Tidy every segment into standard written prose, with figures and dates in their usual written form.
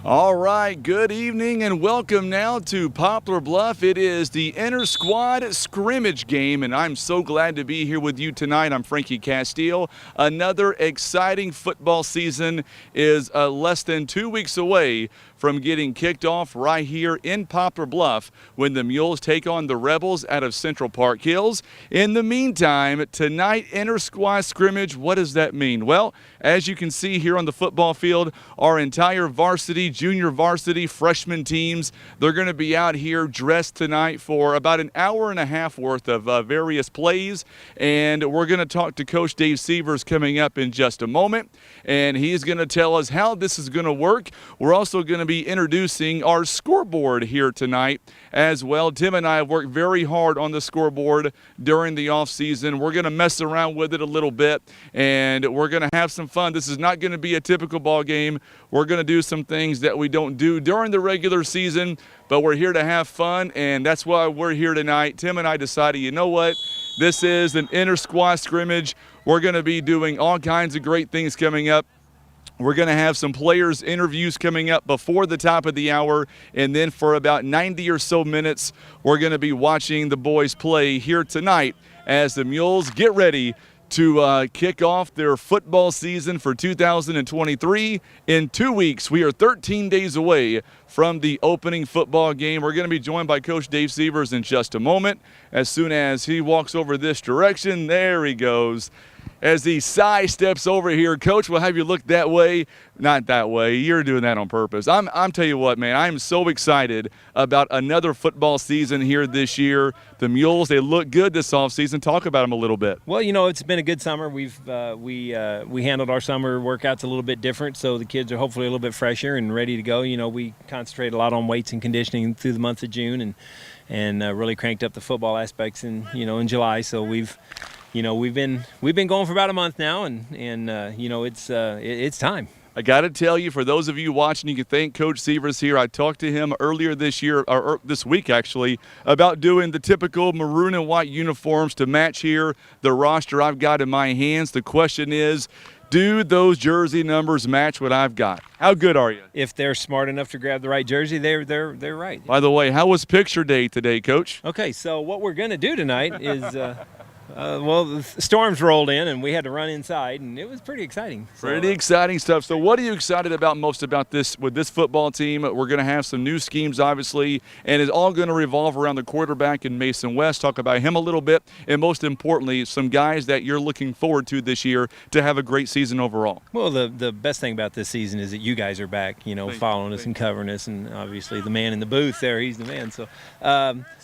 All right, good evening and welcome now to Poplar Bluff. It is the Intrasquad Scrimmage game, and I'm so glad to be here with you tonight. I'm Frankie Castile. Another exciting football season is less than 2 weeks away from getting kicked off right here in Poplar Bluff when the Mules take on the Rebels out of Central Park Hills. In the meantime, tonight, Intrasquad Scrimmage, what does that mean? Well, as you can see here on the football field, our entire varsity, junior varsity, freshman teams, they're going to be out here dressed tonight for about an hour and a half worth of various plays, and we're going to talk to Coach Dave Severs coming up in just a moment, and he's going to tell us how this is going to work. We're also going to be introducing our scoreboard here tonight as well. Tim and I have worked very hard on the scoreboard during the off season. We're going to mess around with it a little bit, and we're going to have some fun. This is not going to be a typical ball game. We're going to do some things that we don't do during the regular season, but we're here to have fun, and that's why we're here tonight. Tim and I decided, you know what? This is an inter-squad scrimmage. We're going to be doing all kinds of great things coming up. We're going to have some players' interviews coming up before the top of the hour, and then for about 90 or so minutes, we're going to be watching the boys play here tonight as the Mules get ready to kick off their football season for 2023. In 2 weeks, we are 13 days away from the opening football game. We're going to be joined by Coach Dave Severs in just a moment. As soon as he walks over this direction, there he goes. As he steps over here, Coach, we'll have you look that way. Not that way. You're doing that on purpose. I'm tell you what, man, I'm so excited about another football season here this year. The Mules, they look good this offseason. Talk about them a little bit. Well, you know, it's been a good summer. We handled our summer workouts a little bit different, so the kids are hopefully a little bit fresher and ready to go. You know, we concentrate a lot on weights and conditioning through the month of June and really cranked up the football aspects in July. So we've been going for about a month now, and it's time. I got to tell you, for those of you watching, you can thank Coach Severs here. I talked to him earlier this year, or this week actually, about doing the typical maroon and white uniforms to match here the roster I've got in my hands. The question is, do those jersey numbers match what I've got? How good are you? If they're smart enough to grab the right jersey, they're right. By the way, how was picture day today, Coach? Okay, so what we're going to do tonight is the storms rolled in and we had to run inside, and it was pretty exciting. Pretty exciting stuff. So what are you excited about most about this with this football team? We're going to have some new schemes, obviously, and it's all going to revolve around the quarterback in Mason West. Talk about him a little bit, and most importantly, some guys that you're looking forward to this year to have a great season overall. Well, the best thing about this season is that you guys are back, following us and covering us, and obviously the man in the booth there, he's the man. So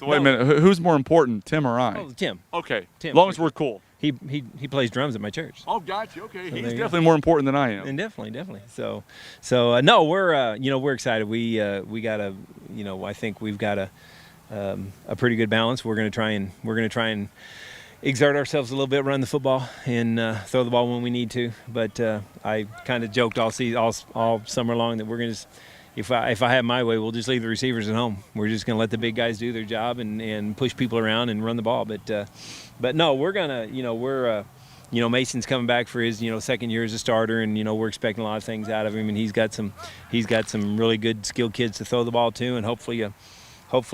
wait a minute, who's more important, Tim or I? Oh, Tim. Okay. Tim. As long as we're cool. He plays drums at my church. Oh, gotcha. Okay, so he's definitely more important than I am. And definitely. So no, we're excited. We got I think we've got a pretty good balance. We're gonna try and exert ourselves a little bit, run the football, and throw the ball when we need to. But I kind of joked all summer long that we're gonna just. If I have my way, we'll just leave the receivers at home. We're just going to let the big guys do their job and push people around and run the ball. But no, we're gonna Mason's coming back for his second year as a starter, and we're expecting a lot of things out of him. And he's got some really good skilled kids to throw the ball to, and hopefully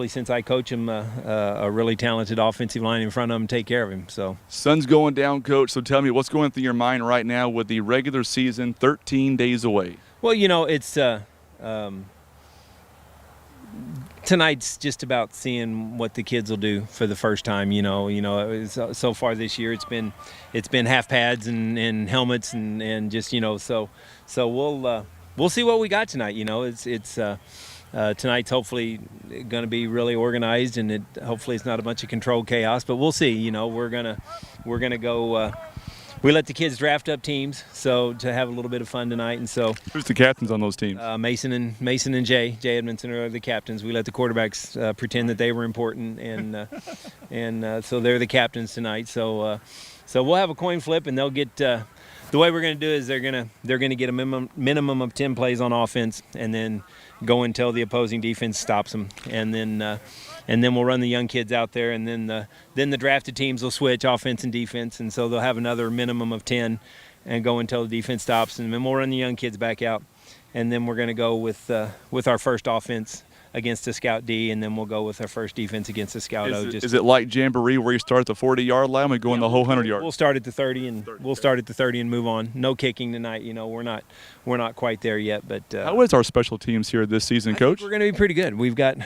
since I coach him, a really talented offensive line in front of him take care of him. So sun's going down, Coach. So tell me what's going through your mind right now with the regular season 13 days away. Well, it's. Tonight's just about seeing what the kids will do for the first time. So far this year it's been half pads and helmets and just so we'll see what we got tonight. Tonight's hopefully going to be really organized, and hopefully it's not a bunch of controlled chaos, but we'll see. We're gonna go. We let the kids draft up teams, so to have a little bit of fun tonight. And so, who's the captains on those teams? Mason and Jay Edmondson are the captains. We let the quarterbacks pretend that they were important, and so they're the captains tonight. So we'll have a coin flip, and they'll get. The way we're going to do is they're going to get a minimum of 10 plays on offense, and then go until the opposing defense stops them, and then we'll run the young kids out there, and then the drafted teams will switch offense and defense, and so they'll have another minimum of 10 and go until the defense stops, and then we'll run the young kids back out. and then we're going to go with our first offense against a scout D, and then we'll go with our first defense against a scout O. Is it like Jamboree where you start at the 40-yard line and go in the whole 100 yards? We'll start at the 30 and move on. No kicking tonight. You know, we're not quite there yet. But how is our special teams here this season, Coach? We're going to be pretty good. We've got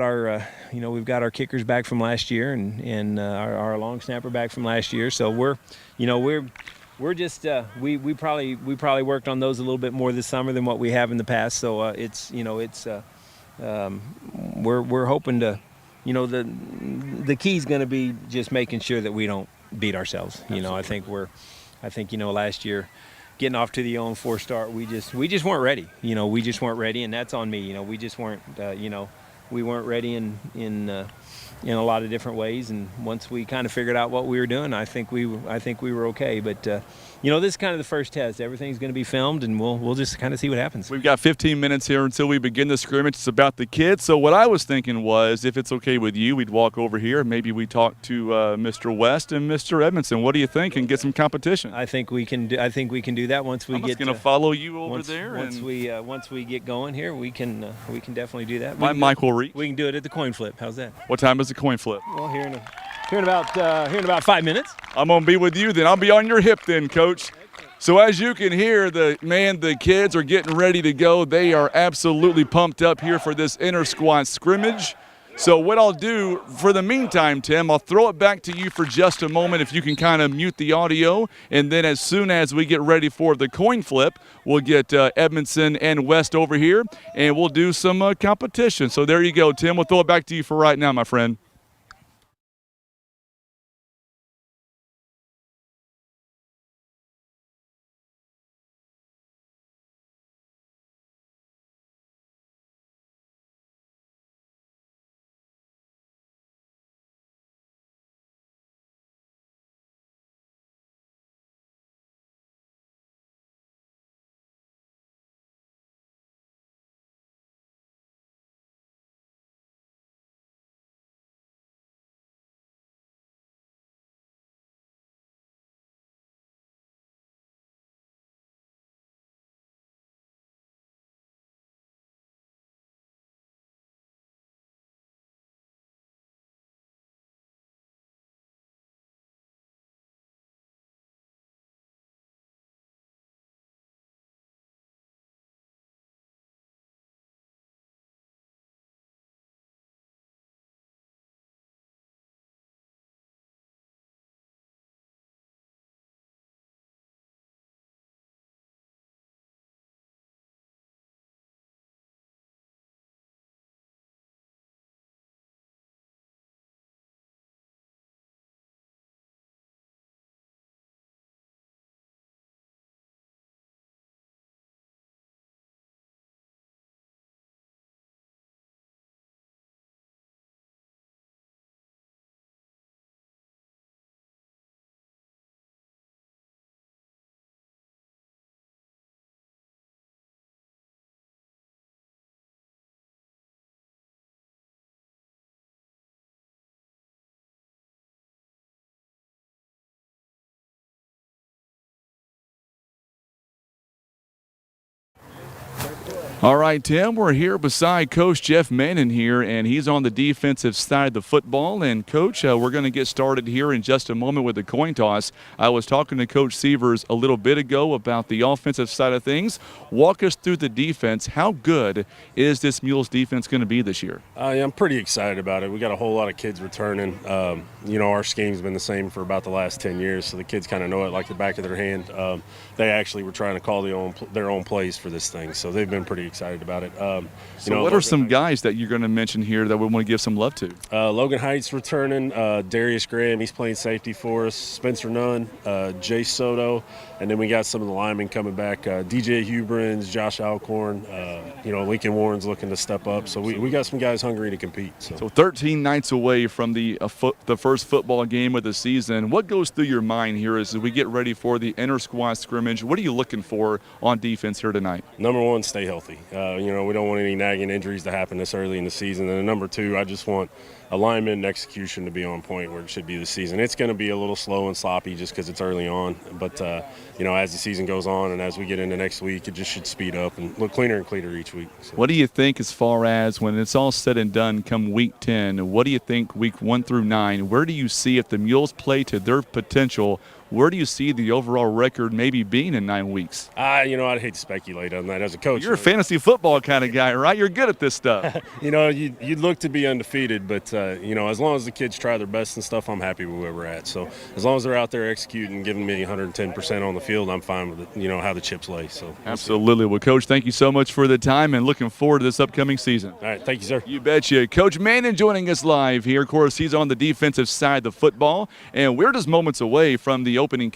our we've got our kickers back from last year, and our long snapper back from last year. So we're just we probably worked on those a little bit more this summer than what we have in the past. So we're hoping to, the key's going to be just making sure that we don't beat ourselves. I think last year getting off to the 0-4 start, we just weren't ready. We just weren't ready, and that's on me. We just weren't we weren't ready in a lot of different ways, and once we kind of figured out what we were doing, I think we were okay. But this is kind of the first test. Everything's going to be filmed, and we'll just kind of see what happens. We've got 15 minutes here until we begin the scrimmage. It's about the kids. So what I was thinking was, if it's okay with you, we'd walk over here and maybe we talk to Mr. West and Mr. Edmondson. What do you think? And get some competition. I think we can do that once we I'm get. just going to follow you over there. Once we get going here, we can definitely do that. My mic will reach. We can do it at the coin flip. How's that? What time is the coin flip? Well, here in about 5 minutes. I'm gonna be with you then. I'll be on your hip then, Coach. So as you can hear, the kids are getting ready to go. They are absolutely pumped up here for this inter-squad scrimmage. So what I'll do for the meantime, Tim, I'll throw it back to you for just a moment if you can kind of mute the audio. And then as soon as we get ready for the coin flip, we'll get Edmondson and West over here, and we'll do some competition. So there you go, Tim. We'll throw it back to you for right now, my friend. All right, Tim, we're here beside Coach Jeff Manning here, and he's on the defensive side of the football. And, Coach, we're going to get started here in just a moment with the coin toss. I was talking to Coach Sievers a little bit ago about the offensive side of things. Walk us through the defense. How good is this Mules defense going to be this year? I'm pretty excited about it. We got a whole lot of kids returning. Our scheme's been the same for about the last 10 years, so the kids kind of know it like the back of their hand. They actually were trying to call their own plays for this thing, so they've been pretty excited about it. What are some guys that you're going to mention here that we want to give some love to? Logan Heights returning, Darius Graham, he's playing safety for us, Spencer Nunn, Jay Soto, and then we got some of the linemen coming back, DJ Hubrins, Josh Alcorn, Lincoln Warren's looking to step up, so we got some guys hungry to compete. So 13 nights away from the first football game of the season. What goes through your mind here as we get ready for the inter-squad scrimmage? What are you looking for on defense here tonight? Number one, stay healthy. We don't want any nagging injuries to happen this early in the season. And number two, I just want alignment and execution to be on point where it should be this season. It's going to be a little slow and sloppy just because it's early on. But, as the season goes on and as we get into next week, it just should speed up and look cleaner and cleaner each week. So. What do you think as far as when it's all said and done come week 10, what do you think week 1 through 9, where do you see if the Mules play to their potential, where do you see the overall record maybe being in 9 weeks? I'd hate to speculate on that as a coach. You're a fantasy football kind of guy, right? You're good at this stuff. You'd look to be undefeated, but, as long as the kids try their best and stuff, I'm happy with where we're at. So as long as they're out there executing and giving me 110% on the field, I'm fine with it, how the chips lay. So Absolutely. Well, Coach, thank you so much for the time and looking forward to this upcoming season. All right. Thank you, sir. You betcha. Coach Manning joining us live here. Of course, he's on the defensive side of the football, and we're just moments away from the opening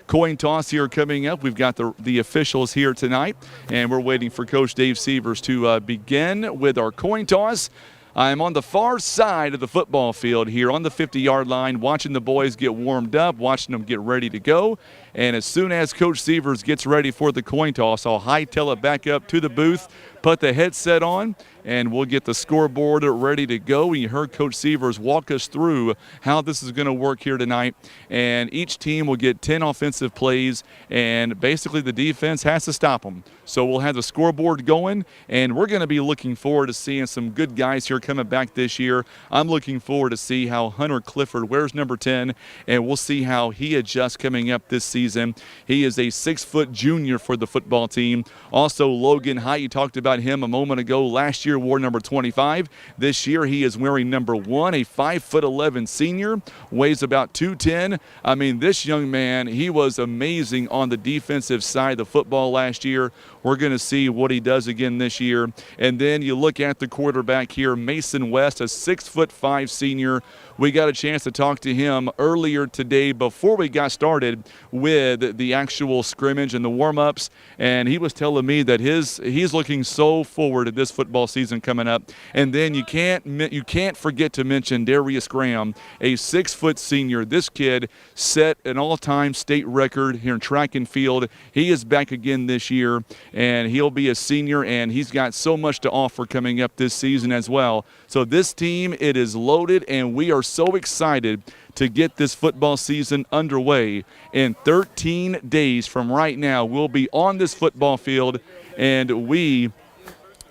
coin toss here coming up. We've got the officials here tonight, and we're waiting for Coach Dave Sievers to begin with our coin toss. I'm on the far side of the football field here on the 50-yard line, watching the boys get warmed up, watching them get ready to go. And as soon as Coach Sievers gets ready for the coin toss, I'll hightail it back up to the booth, put the headset on, and we'll get the scoreboard ready to go. You heard Coach Sievers walk us through how this is going to work here tonight. And each team will get 10 offensive plays, and basically the defense has to stop them. So we'll have the scoreboard going, and we're going to be looking forward to seeing some good guys here coming back this year. I'm looking forward to see how Hunter Clifford wears number 10, and we'll see how he adjusts coming up this season. He is a 6-foot junior for the football team. Also, Logan High, you talked about him a moment ago. Last year wore number 25. This year he is wearing number 1, a 5'11" senior, weighs about 210. I mean, this young man, he was amazing on the defensive side of the football last year. We're going to see what he does again this year. And then you look at the quarterback here, Mason West, a 6'5" senior. We got a chance to talk to him earlier today before we got started with the actual scrimmage and the warm-ups, and he was telling me that he's looking so forward to this football season coming up. And then you can't forget to mention Darius Graham, a 6-foot senior. This kid set an all-time state record here in track and field. He is back again this year, and he'll be a senior, and he's got so much to offer coming up this season as well. So this team, it is loaded, and we are so excited to get this football season underway. In 13 days from right now, we'll be on this football field, and we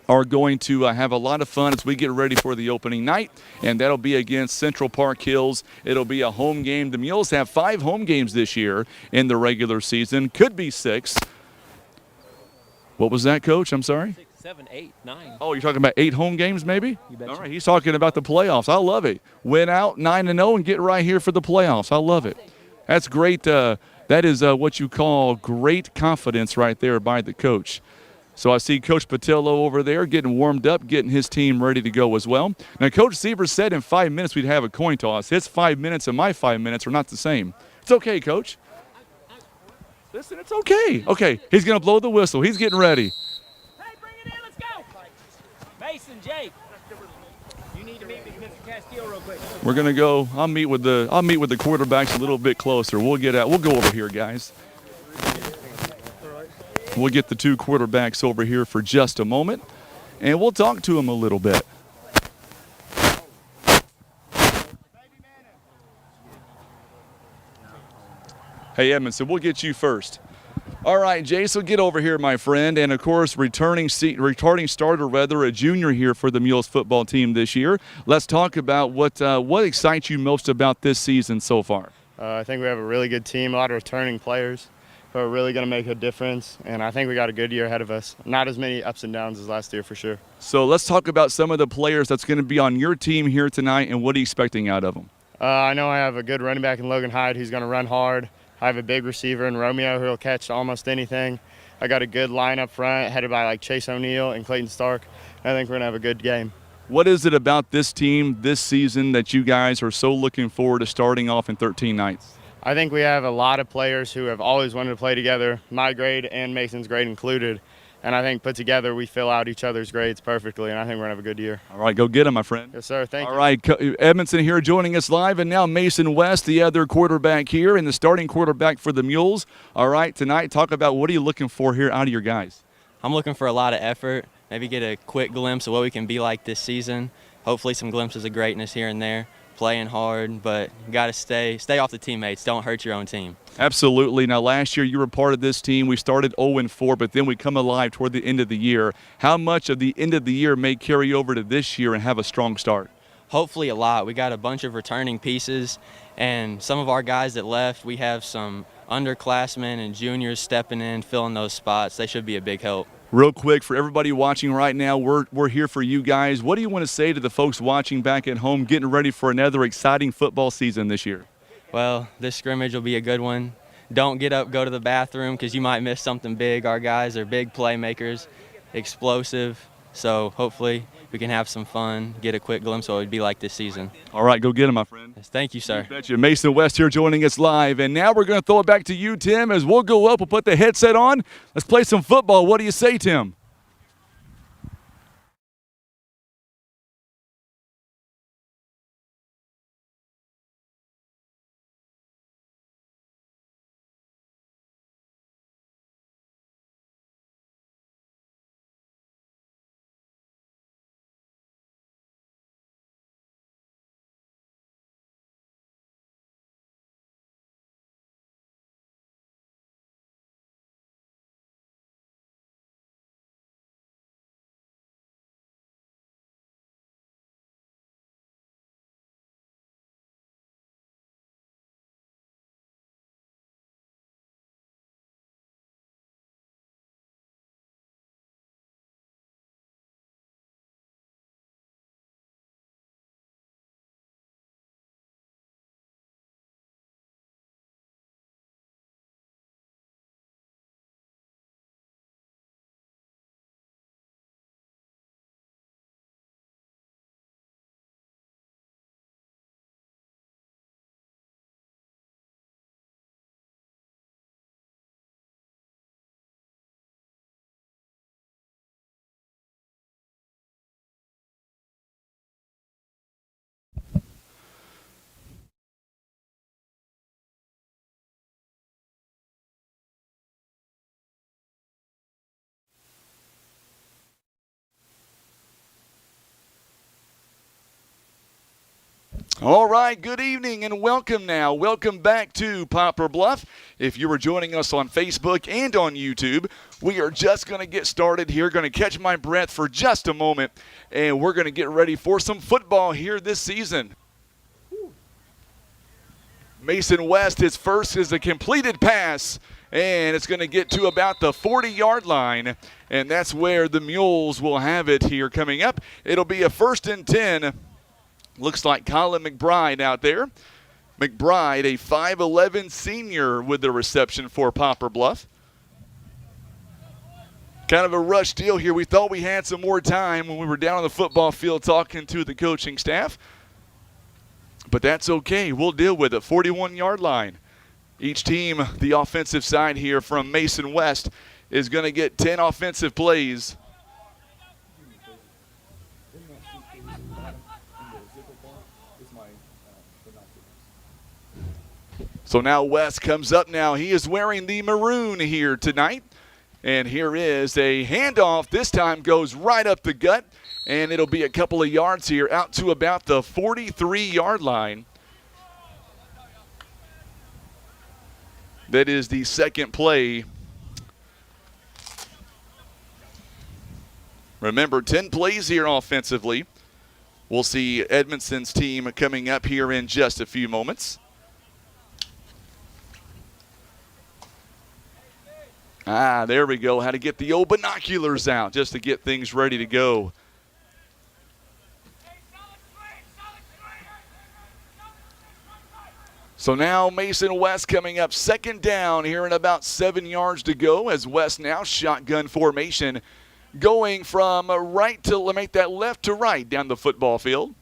are going to have a lot of fun as we get ready for the opening night, and that'll be against Central Park Hills. It'll be a home game. The Mules have 5 home games this year in the regular season. Could be 6. What was that, Coach? I'm sorry? 6, 7, 8, 9. Oh, you're talking about 8 home games maybe? You betcha. All right, he's talking about the playoffs. I love it. Win out 9-0 and get right here for the playoffs. I love it. That's great. That is what you call great confidence right there by the coach. So I see Coach Patillo over there getting warmed up, getting his team ready to go as well. Now, Coach Sievers said in 5 minutes we'd have a coin toss. His 5 minutes and my 5 minutes are not the same. It's okay, Coach. Listen, it's okay. Okay, he's going to blow the whistle. He's getting ready. Hey, bring it in. Let's go. Mason, Jake, you need to meet with Mr. Castillo real quick. We're going to go. I'll meet with the quarterbacks a little bit closer. We'll go over here, guys. We'll get the 2 quarterbacks over here for just a moment, and we'll talk to them a little bit. Hey, Edmondson, we'll get you first. All right, Jay, so get over here, my friend. And, of course, returning starter, a junior here for the Mules football team this year. Let's talk about what excites you most about this season so far. I think we have a really good team, a lot of returning players who are really going to make a difference. And I think we got a good year ahead of us. Not as many ups and downs as last year for sure. So let's talk about some of the players that's going to be on your team here tonight, and what are you expecting out of them? I know I have a good running back in Logan Hyde who's going to run hard. I have a big receiver in Romeo who will catch almost anything. I got a good line up front headed by Chase O'Neal and Clayton Stark. I think we're going to have a good game. What is it about this team this season that you guys are so looking forward to starting off in 13 nights? I think we have a lot of players who have always wanted to play together, my grade and Mason's grade included. And I think put together we fill out each other's grades perfectly, and I think we're going to have a good year. All right, go get him, my friend. Yes, sir. Thank you. All right, Edmondson here joining us live, and now Mason West, the other quarterback here, and the starting quarterback for the Mules. All right, tonight, talk about what are you looking for here out of your guys? I'm looking for a lot of effort, maybe get a quick glimpse of what we can be like this season. Hopefully some glimpses of greatness here and there, playing hard, but you got to stay off the teammates. Don't hurt your own team. Absolutely. Now, last year you were part of this team. We started 0-4, but then we come alive toward the end of the year. How much of the end of the year may carry over to this year and have a strong start? Hopefully a lot. We got a bunch of returning pieces, and some of our guys that left, we have some underclassmen and juniors stepping in, filling those spots. They should be a big help. Real quick, for everybody watching right now, we're here for you guys. What do you want to say to the folks watching back at home, getting ready for another exciting football season this year? Well, this scrimmage will be a good one. Don't get up, go to the bathroom, because you might miss something big. Our guys are big playmakers, explosive, so hopefully we can have some fun, get a quick glimpse of what it would be like this season. All right, go get him, my friend. Yes, thank you, sir. Bet you. Mason West here joining us live. And now we're going to throw it back to you, Tim, as we'll go up, we'll put the headset on. Let's play some football. What do you say, Tim? All right, good evening and welcome now. Welcome back to Poplar Bluff. If you were joining us on Facebook and on YouTube, we are just going to get started here. Going to catch my breath for just a moment, and we're going to get ready for some football here this season. Mason West, his first is a completed pass, and it's going to get to about the 40-yard line, and that's where the Mules will have it here coming up. It'll be a 1st and 10. Looks like Colin McBride out there. McBride, a 5'11 senior with the reception for Poplar Bluff. Kind of a rush deal here. We thought we had some more time when we were down on the football field talking to the coaching staff. But that's okay. We'll deal with it. 41-yard line. Each team, the offensive side here from Mason West, is going to get 10 offensive plays. So now West comes up now. He is wearing the maroon here tonight. And here is a handoff. This time goes right up the gut. And it'll be a couple of yards here out to about the 43-yard line. That is the second play. Remember, 10 plays here offensively. We'll see Edmondson's team coming up here in just a few moments. There we go. Had to get the old binoculars out just to get things ready to go. So now Mason West coming up 2nd down here in about 7 yards to go as West now shotgun formation going from right to make that left to right down the football field.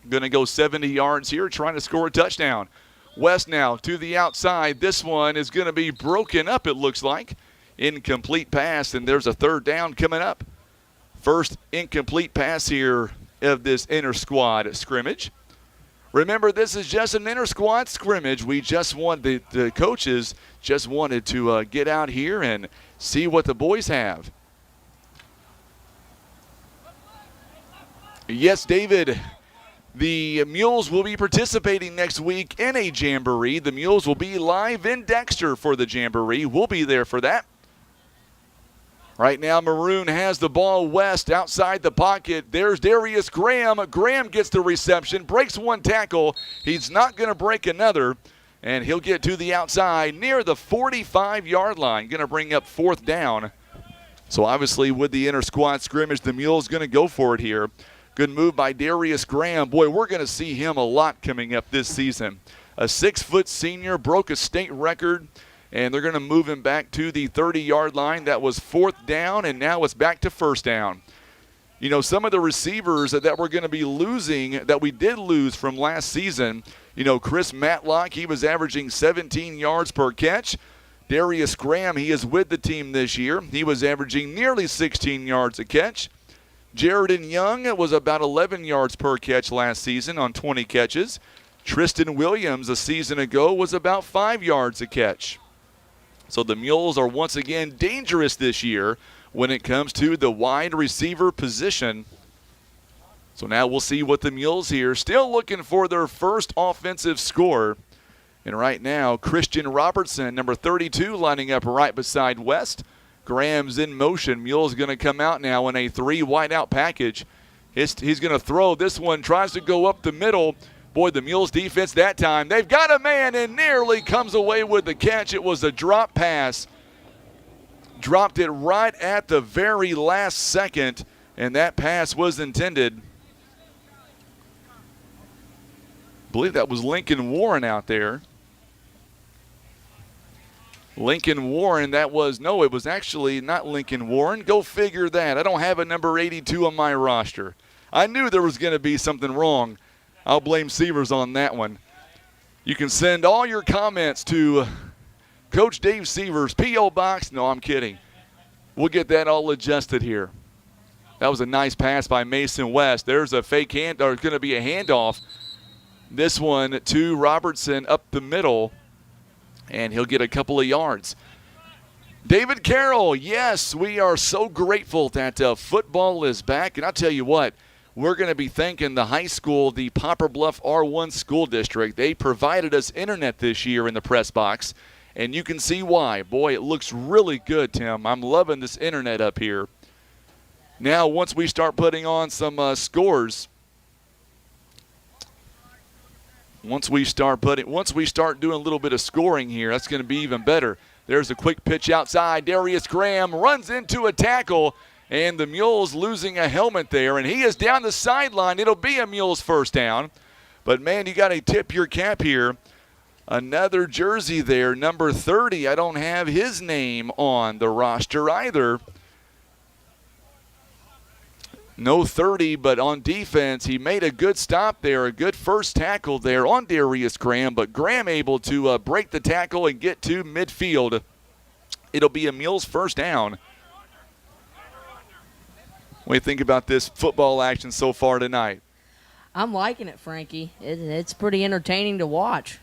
Going to go 70 yards here trying to score a touchdown. West now to the outside. This one is going to be broken up, it looks like. Incomplete pass, and there's a 3rd down coming up. First incomplete pass here of this inter-squad scrimmage. Remember, this is just an inter-squad scrimmage. We just want the coaches just wanted to get out here and see what the boys have. Yes, David, the Mules will be participating next week in a jamboree. The Mules will be live in Dexter for the jamboree. We'll be there for that. Right now, Maroon has the ball west outside the pocket. There's Darius Graham. Graham gets the reception, breaks one tackle. He's not going to break another, and he'll get to the outside near the 45-yard line. Going to bring up 4th down. So obviously with the inter-squad scrimmage, the Mules going to go for it here. Good move by Darius Graham. Boy, we're going to see him a lot coming up this season. A 6-foot senior, broke a state record. And they're going to move him back to the 30-yard line. That was 4th down, and now it's back to 1st down. You know, some of the receivers that we're going to be losing, that we did lose from last season, you know, Chris Matlock, he was averaging 17 yards per catch. Darius Graham, he is with the team this year. He was averaging nearly 16 yards a catch. Jaredon Young was about 11 yards per catch last season on 20 catches. Tristan Williams a season ago was about 5 yards a catch. So the Mules are once again dangerous this year when it comes to the wide receiver position. So now we'll see what the Mules here, still looking for their first offensive score. And right now, Christian Robertson, number 32, lining up right beside West. Graham's in motion. Mules going to come out now in a 3 wideout package. He's going to throw. This one tries to go up the middle. Boy, the Mules defense that time, they've got a man and nearly comes away with the catch. It was a drop pass. Dropped it right at the very last second, and that pass was intended. I believe that was Lincoln Warren out there. Lincoln Warren, it was actually not Lincoln Warren. Go figure that. I don't have a number 82 on my roster. I knew there was going to be something wrong. I'll blame Severs on that one. You can send all your comments to Coach Dave Severs, P.O. Box. No, I'm kidding. We'll get that all adjusted here. That was a nice pass by Mason West. There's a fake hand, or going to be a handoff. This one to Robertson up the middle, and he'll get a couple of yards. David Carroll, yes, we are so grateful that football is back. And I'll tell you what, we're going to be thanking the high school, the Poplar Bluff R1 School District. They provided us internet this year in the press box, and you can see why. Boy, it looks really good, Tim. I'm loving this internet up here. Now, once we start putting on some scores, once we start doing a little bit of scoring here, that's going to be even better. There's a quick pitch outside. Darius Graham runs into a tackle. And the Mules losing a helmet there, and he is down the sideline. It'll be a Mules 1st down. But, man, you got to tip your cap here. Another jersey there, number 30. I don't have his name on the roster either. No 30, but on defense, he made a good stop there, a good first tackle there on Darius Graham. But Graham able to break the tackle and get to midfield. It'll be a Mules 1st down. What do you think about this football action so far tonight? I'm liking it, Frankie. It's pretty entertaining to watch.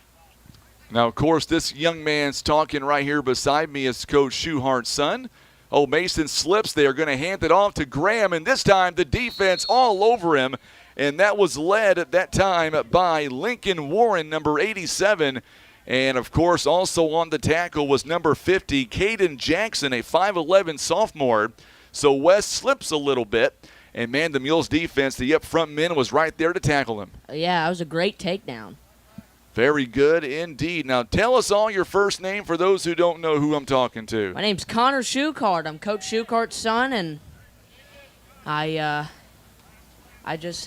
Now, of course, this young man's talking right here beside me is Coach Schuhart's son. Oh, Mason slips. They are going to hand it off to Graham, and this time the defense all over him, and that was led at that time by Lincoln Warren, number 87. And, of course, also on the tackle was number 50, Caden Jackson, a 5'11 sophomore. So West slips a little bit, and, man, the Mules defense, the up front men was right there to tackle him. Yeah, that was a great takedown. Very good indeed. Now, tell us all your first name for those who don't know who I'm talking to. My name's Connor Schuchart. I'm Coach Schuchart's son, and I was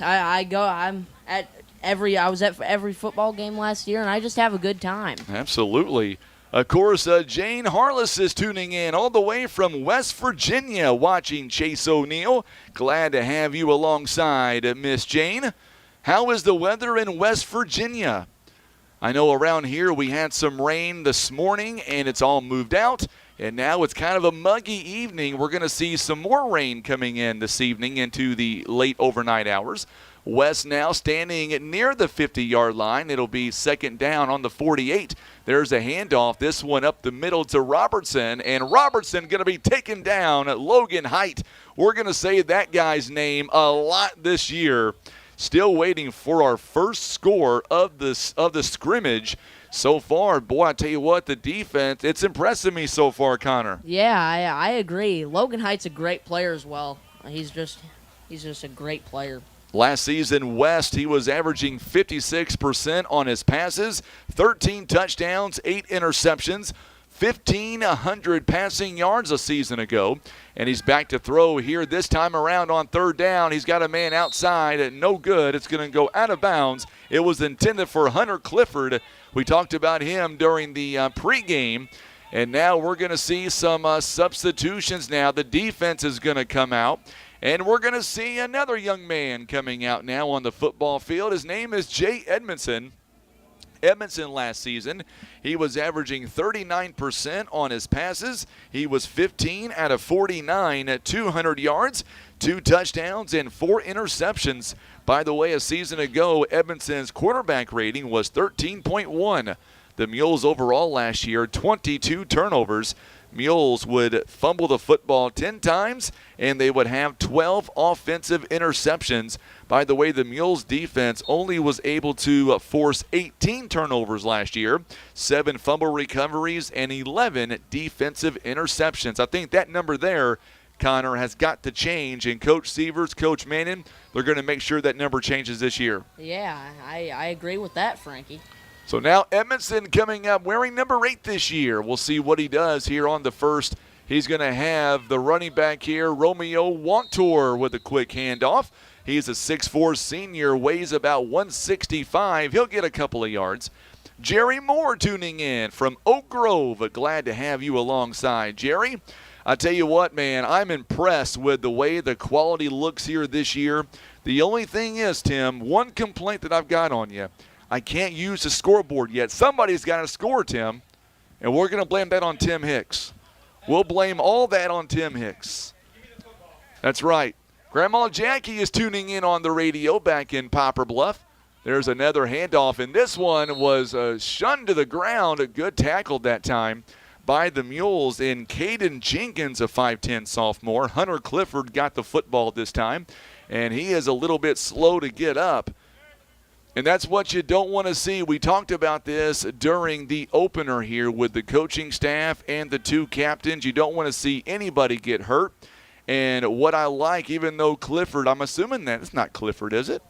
at every football game last year, and I just have a good time. Absolutely. Of course, Jane Harless is tuning in all the way from West Virginia watching Chase O'Neill. Glad to have you alongside, Miss Jane. How is the weather in West Virginia? I know around here we had some rain this morning, and it's all moved out. And now it's kind of a muggy evening. We're going to see some more rain coming in this evening into the late overnight hours. West now standing near the 50-yard line. It'll be second down on the 48. There's a handoff. This one up the middle to Robertson, and Robertson going to be taken down at Logan Height. We're going to say that guy's name a lot this year. Still waiting for our first score of the scrimmage. So far, boy, I tell you what, the defense, it's impressing me so far, Connor. Yeah, I agree. Logan Height's a great player as well. He's just a great player. Last season, West, he was averaging 56% on his passes, 13 touchdowns, 8 interceptions, 1,500 passing yards a season ago. And he's back to throw here this time around on third down. He's got a man outside, no good. It's going to go out of bounds. It was intended for Hunter Clifford. We talked about him during the pregame. And now we're going to see some substitutions now. The defense is going to come out. And we're going to see another young man coming out now on the football field. His name is Jay Edmondson. Edmondson last season, he was averaging 39% on his passes. He was 15 out of 49 at 200 yards, 2 touchdowns, and 4 interceptions. By the way, a season ago, Edmondson's quarterback rating was 13.1. The Mules overall last year, 22 turnovers. Mules would fumble the football 10 times, and they would have 12 offensive interceptions. By the way, the Mules defense only was able to force 18 turnovers last year, 7 fumble recoveries, and 11 defensive interceptions. I think that number there, Connor, has got to change, and Coach Sievers, Coach Manning, they're going to make sure that number changes this year. Yeah, I agree with that, Frankie. So now Edmondson coming up wearing number 8 this year. We'll see what he does here on the first. He's going to have the running back here, Romeo Wantor, with a quick handoff. He's a 6'4 senior, weighs about 165. He'll get a couple of yards. Jerry Moore tuning in from Oak Grove. Glad to have you alongside, Jerry. I tell you what, man, I'm impressed with the way the quality looks here this year. The only thing is, Tim, one complaint that I've got on you. I can't use the scoreboard yet. Somebody's got to score, Tim, and we're going to blame that on Tim Hicks. We'll blame all that on Tim Hicks. That's right. Grandma Jackie is tuning in on the radio back in Poplar Bluff. There's another handoff, and this one was shunned to the ground. A good tackle that time by the Mules. And Caden Jenkins, a 5'10 sophomore. Hunter Clifford got the football this time, and he is a little bit slow to get up. And that's what you don't want to see. We talked about this during the opener here with the coaching staff and the 2 captains. You don't want to see anybody get hurt. And what I like, even though Clifford, I'm assuming that it's not Clifford, is it?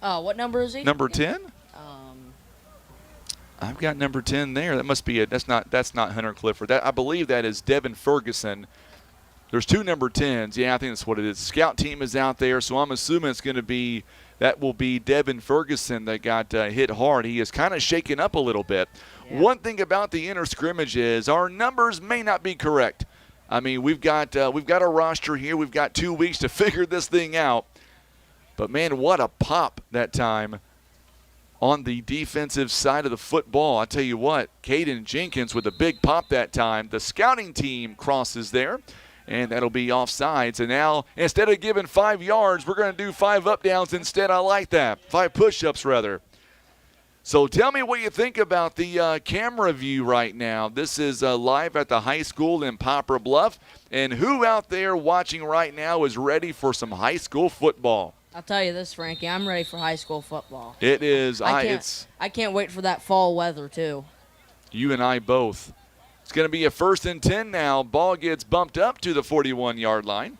What number is he? Number 10? I've got number 10 there. That must be it. That's not Hunter Clifford. I believe that is Devin Ferguson. There's 2 number 10s. Yeah, I think that's what it is. Scout team is out there, so I'm assuming it's going to be that will be Devin Ferguson that got hit hard. He is kind of shaken up a little bit. Yeah. One thing about the inter scrimmage is our numbers may not be correct. I mean, we've got a roster here. We've got 2 weeks to figure this thing out. But, man, what a pop that time on the defensive side of the football. I tell you what, Caden Jenkins with a big pop that time. The scouting team crosses there. And that'll be offsides. And now, instead of giving 5 yards, we're going to do 5 up downs instead. I like that. 5 push-ups, rather. So tell me what you think about the camera view right now. This is live at the high school in Poplar Bluff. And who out there watching right now is ready for some high school football? I'll tell you this, Frankie. I'm ready for high school football. It is. I can't wait for that fall weather, too. You and I both. It's going to be a 1st and 10 now. Ball gets bumped up to the 41-yard line.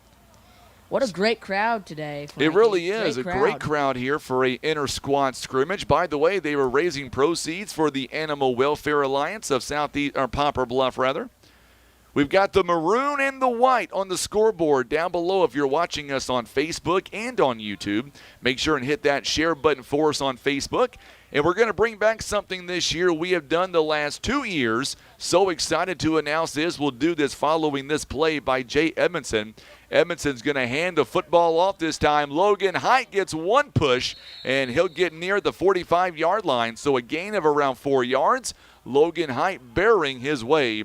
What a great crowd today, Frankie. It really is. Great crowd here for a inter-squad scrimmage. By the way, they were raising proceeds for the Animal Welfare Alliance of Poplar Bluff, rather. We've got the maroon and the white on the scoreboard down below if you're watching us on Facebook and on YouTube. Make sure and hit that share button for us on Facebook. And we're going to bring back something this year we have done the last 2 years. So excited to announce this. We'll do this following this play by Jay Edmondson. Edmondson's going to hand the football off this time. Logan Height gets 1 push, and he'll get near the 45-yard line. So a gain of around 4 yards. Logan Height bearing his way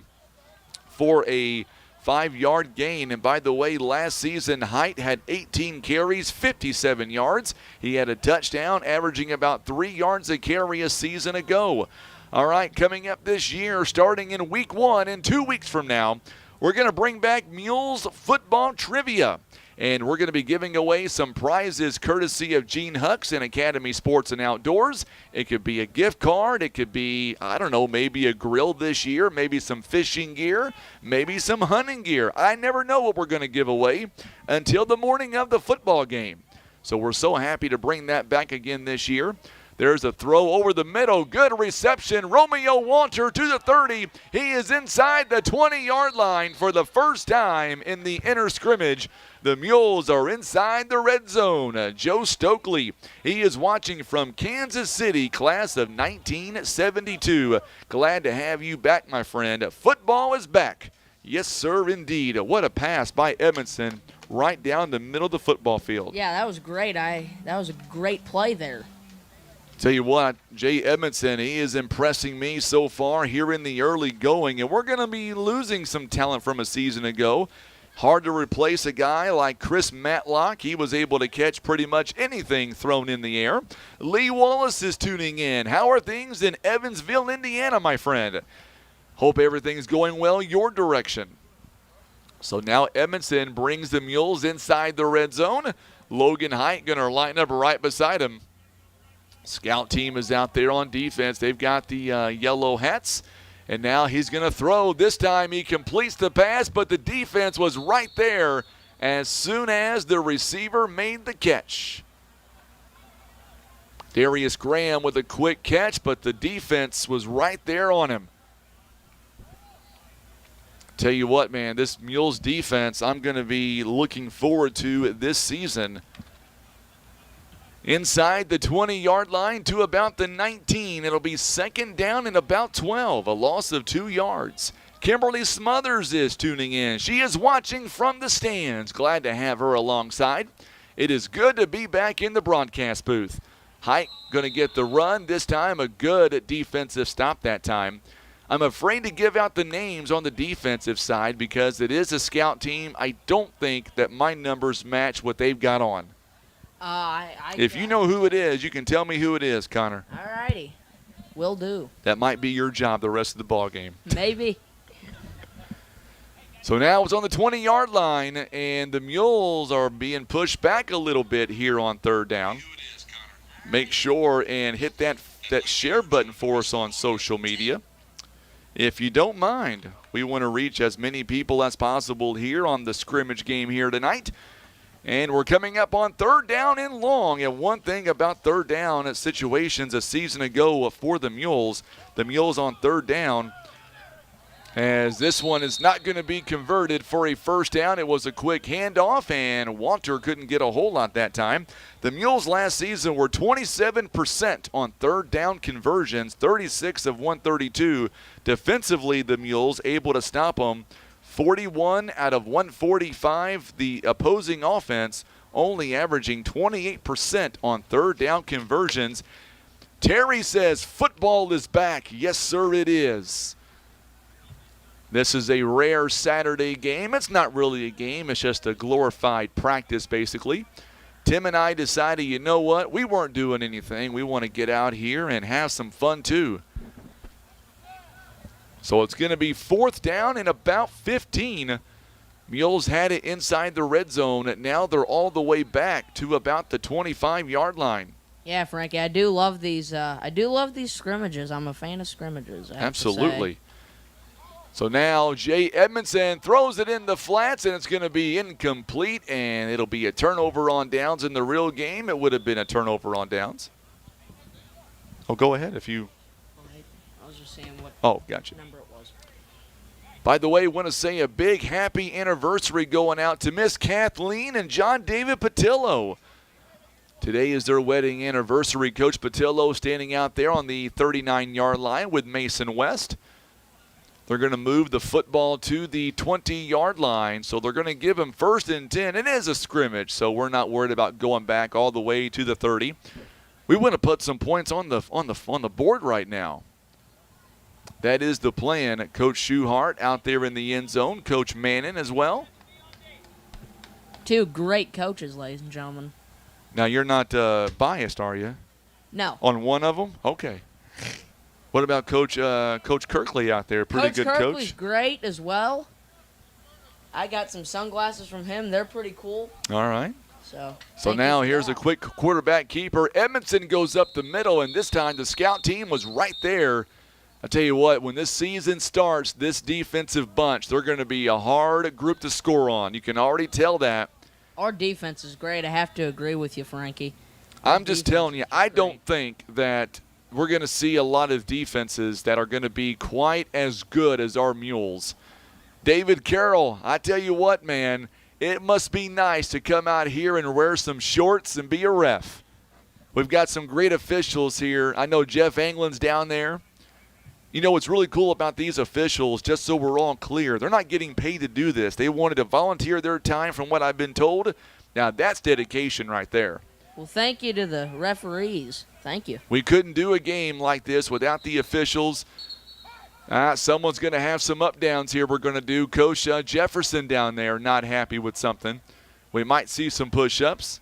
for a 5-yard gain. And by the way, last season, Height had 18 carries, 57 yards. He had a touchdown, averaging about 3 yards a carry a season ago. All right, coming up this year, starting in week 1 and 2 weeks from now, we're going to bring back Mules football trivia. And we're going to be giving away some prizes courtesy of Gene Hucks and Academy Sports and Outdoors. It could be a gift card. It could be, I don't know, maybe a grill this year, maybe some fishing gear, maybe some hunting gear. I never know what we're going to give away until the morning of the football game. So we're so happy to bring that back again this year. There's a throw over the middle. Good reception. Romeo Walter to the 30. He is inside the 20-yard line for the first time in the inner scrimmage. The Mules are inside the red zone. Joe Stokely, he is watching from Kansas City, class of 1972. Glad to have you back, my friend. Football is back. Yes, sir, indeed. What a pass by Edmondson right down the middle of the football field. Yeah, that was great. That was a great play there. Tell you what, Jay Edmondson, he is impressing me so far here in the early going, and we're going to be losing some talent from a season ago. Hard to replace a guy like Chris Matlock. He was able to catch pretty much anything thrown in the air. Lee Wallace is tuning in. How are things in Evansville, Indiana, my friend? Hope everything's going well your direction. So now Edmondson brings the Mules inside the red zone. Logan Height going to line up right beside him. Scout team is out there on defense. They've got the yellow hats. And now he's going to throw. This time he completes the pass, but the defense was right there as soon as the receiver made the catch. Darius Graham with a quick catch, but the defense was right there on him. Tell you what, man, this Mules defense I'm going to be looking forward to this season. Inside the 20-yard line to about the 19. It'll be second down and about 12, a loss of 2 yards. Kimberly Smothers is tuning in. She is watching from the stands. Glad to have her alongside. It is good to be back in the broadcast booth. Height going to get the run. This time a good defensive stop that time. I'm afraid to give out the names on the defensive side because it is a scout team. I don't think that my numbers match what they've got on. If you know who it is, you can tell me who it is, Connor. All righty. Will do. That might be your job the rest of the ball game. Maybe. So now it's on the 20-yard line, and the Mules are being pushed back a little bit here on third down. Make sure and hit that share button for us on social media. If you don't mind, we want to reach as many people as possible here on the scrimmage game here tonight. And we're coming up on third down and long. And one thing about third down situations a season ago for the Mules on third down, as this one is not going to be converted for a first down. It was a quick handoff, and Walter couldn't get a whole lot that time. The Mules last season were 27% on third down conversions, 36 of 132. Defensively, the Mules able to stop them 41 out of 145. The opposing offense only averaging 28% on third down conversions. Terry says football is back. Yes, sir, it is. This is a rare Saturday game. It's not really a game. It's just a glorified practice, basically. Tim and I decided, you know what? We weren't doing anything. We want to get out here and have some fun, too. So it's going to be fourth down and about 15. Mules had it inside the red zone. Now they're all the way back to about the 25-yard line. Yeah, Frankie, I do love these. I do love these scrimmages. I'm a fan of scrimmages. Absolutely. So now Jay Edmondson throws it in the flats, and it's going to be incomplete, and it'll be a turnover on downs. In the real game, it would have been a turnover on downs. Oh, go ahead if you. I was just saying what gotcha. number it was. By the way, want to say a big happy anniversary going out to Miss Kathleen and John David Patillo. Today is their wedding anniversary. Coach Patillo standing out there on the 39-yard line with Mason West. They're going to move the football to the 20-yard line, so they're going to give him first and 10. It is a scrimmage, so we're not worried about going back all the way to the 30. We want to put some points on the board right now. That is the plan. Coach Schuhart out there in the end zone. Coach Mannon as well. Two great coaches, ladies and gentlemen. Now, you're not biased, are you? No. On one of them? Okay. What about Coach Kirkley out there? Pretty good coach. Coach Kirkley's great as well. I got some sunglasses from him. They're pretty cool. All right. So now here's a quick quarterback keeper. Edmondson goes up the middle, and this time the scout team was right there. I tell you what, when this season starts, this defensive bunch, they're going to be a hard group to score on. You can already tell that. Our defense is great. I have to agree with you, Frankie. I'm just telling you, I don't think that we're going to see a lot of defenses that are going to be quite as good as our Mules. David Carroll, I tell you what, man, it must be nice to come out here and wear some shorts and be a ref. We've got some great officials here. I know Jeff Anglin's down there. You know what's really cool about these officials, just so we're all clear, they're not getting paid to do this. They wanted to volunteer their time from what I've been told. Now, that's dedication right there. Well, thank you to the referees. Thank you. We couldn't do a game like this without the officials. Someone's going to have some up-downs here we're going to do. Coach Jefferson down there not happy with something. We might see some push-ups.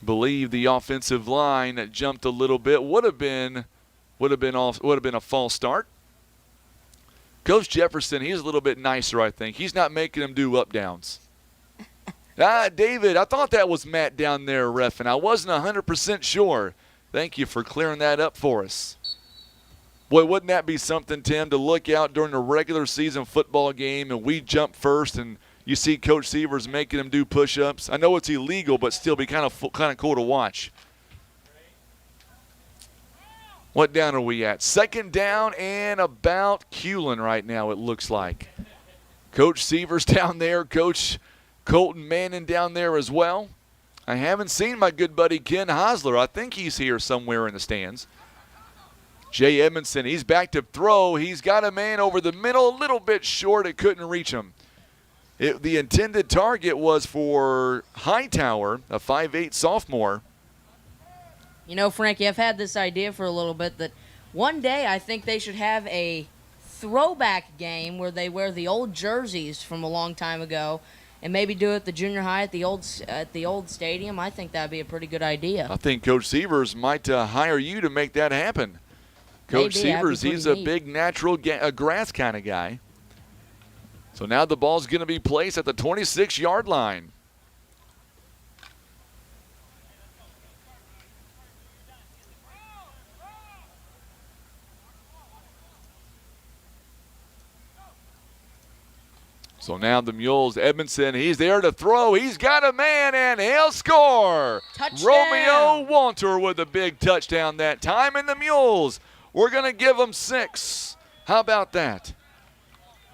Believe the offensive line jumped a little bit. Would have been a false start. Coach Jefferson, he's a little bit nicer, I think. He's not making them do up-downs. David, I thought that was Matt down there, ref, and I wasn't 100% sure. Thank you for clearing that up for us. Boy, wouldn't that be something, Tim, to look out during a regular season football game and we jump first and you see Coach Sievers making them do push-ups? I know it's illegal, but still be kind of cool to watch. What down are we at? Second down and about Culin right now, it looks like. Coach Sievers down there, Coach Colton Manning down there as well. I haven't seen my good buddy Ken Hosler. I think he's here somewhere in the stands. Jay Edmondson, he's back to throw. He's got a man over the middle, a little bit short. It couldn't reach him. The intended target was for Hightower, a 5'8 sophomore. You know, Frankie, I've had this idea for a little bit that one day I think they should have a throwback game where they wear the old jerseys from a long time ago and maybe do it at the junior high at the old stadium. I think that would be a pretty good idea. I think Coach Sievers might hire you to make that happen. Coach Sievers, he's a big natural grass kind of guy. So now the ball's going to be placed at the 26-yard line. So now the Mules, Edmondson, he's there to throw. He's got a man, and he'll score. Touchdown. Romeo Walter with a big touchdown that time, and the Mules, we're going to give them 6. How about that?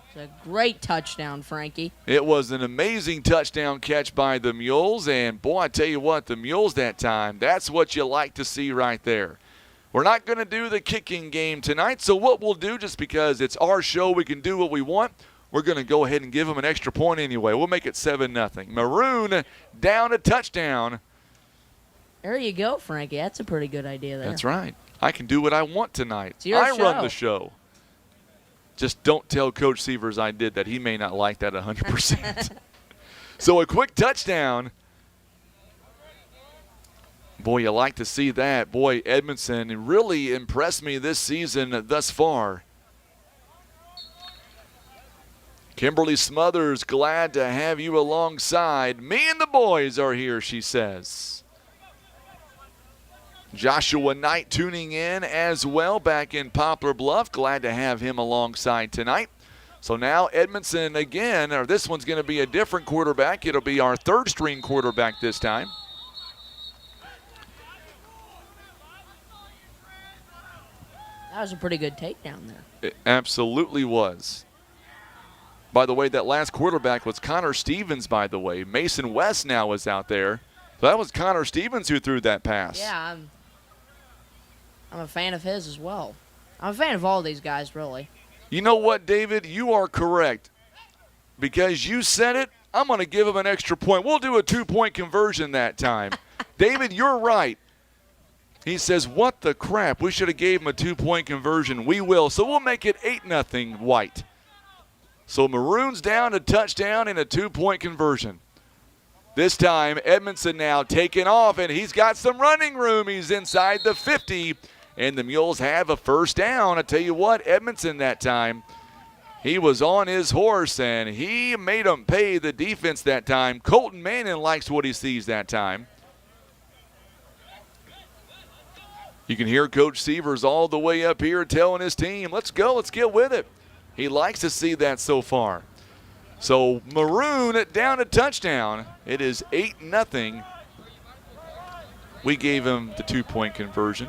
It's a great touchdown, Frankie. It was an amazing touchdown catch by the Mules, and boy, I tell you what, the Mules that time, that's what you like to see right there. We're not going to do the kicking game tonight, so what we'll do, just because it's our show, we can do what we want, we're going to go ahead and give them an extra point anyway. We'll make it 7-0. Maroon down a touchdown. There you go, Frankie. That's a pretty good idea there. That's right. I can do what I want tonight. It's your I show. run the show. Just don't tell Coach Sievers I did that. He may not like that 100%. So a quick touchdown. Boy, you like to see that. Boy, Edmondson really impressed me this season thus far. Kimberly Smothers, glad to have you alongside. Me and the boys are here, she says. Joshua Knight tuning in as well back in Poplar Bluff. Glad to have him alongside tonight. So now Edmondson again, or this one's going to be a different quarterback. It'll be our third-string quarterback this time. That was a pretty good takedown there. It absolutely was. By the way, that last quarterback was Connor Stevens, by the way. Mason West now is out there. So that was Connor Stevens who threw that pass. Yeah, I'm a fan of his as well. I'm a fan of all these guys, really. You know what, David? You are correct. Because you said it, I'm going to give him an extra point. We'll do a 2-point conversion that time. David, you're right. He says, what the crap? We should have gave him a 2-point conversion. We will. So we'll make it 8-0 White. So Maroons down a touchdown and a 2-point conversion. This time, Edmondson now taking off, and he's got some running room. He's inside the 50, and the Mules have a first down. I tell you what, Edmondson that time, he was on his horse, and he made them pay the defense that time. Colton Manning likes what he sees that time. You can hear Coach Sievers all the way up here telling his team, let's go, let's get with it. He likes to see that so far. So Maroon down a touchdown. It is 8-0. We gave him the 2-point conversion.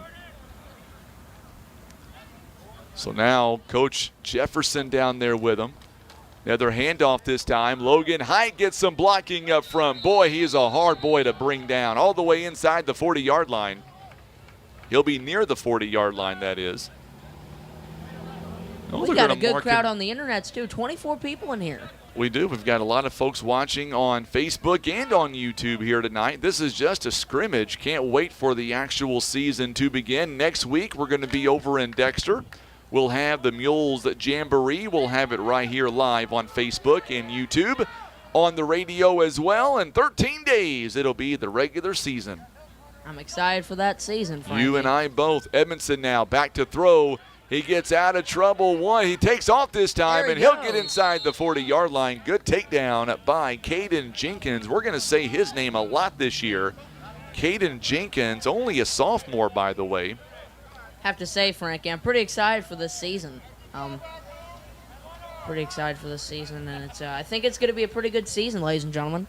So now Coach Jefferson down there with him. Another handoff this time. Logan Height gets some blocking up front. Boy, he is a hard boy to bring down all the way inside the 40-yard line. He'll be near the 40-yard line, that is. We got a good crowd on the internets, too. 24 people in here. We do. We've got a lot of folks watching on Facebook and on YouTube here tonight. This is just a scrimmage. Can't wait for the actual season to begin. Next week, we're going to be over in Dexter. We'll have the Mules Jamboree. We'll have it right here live on Facebook and YouTube, on the radio as well. In 13 days, it'll be the regular season. I'm excited for that season, Frankie. You and I both. Edmondson now back to throw. He gets out of trouble. He takes off this time, and he'll get inside the 40-yard line. Good takedown by Caden Jenkins. We're going to say his name a lot this year. Caden Jenkins, only a sophomore, by the way. Have to say, Frankie, I'm pretty excited for this season. Pretty excited for this season, and I think it's going to be a pretty good season, ladies and gentlemen.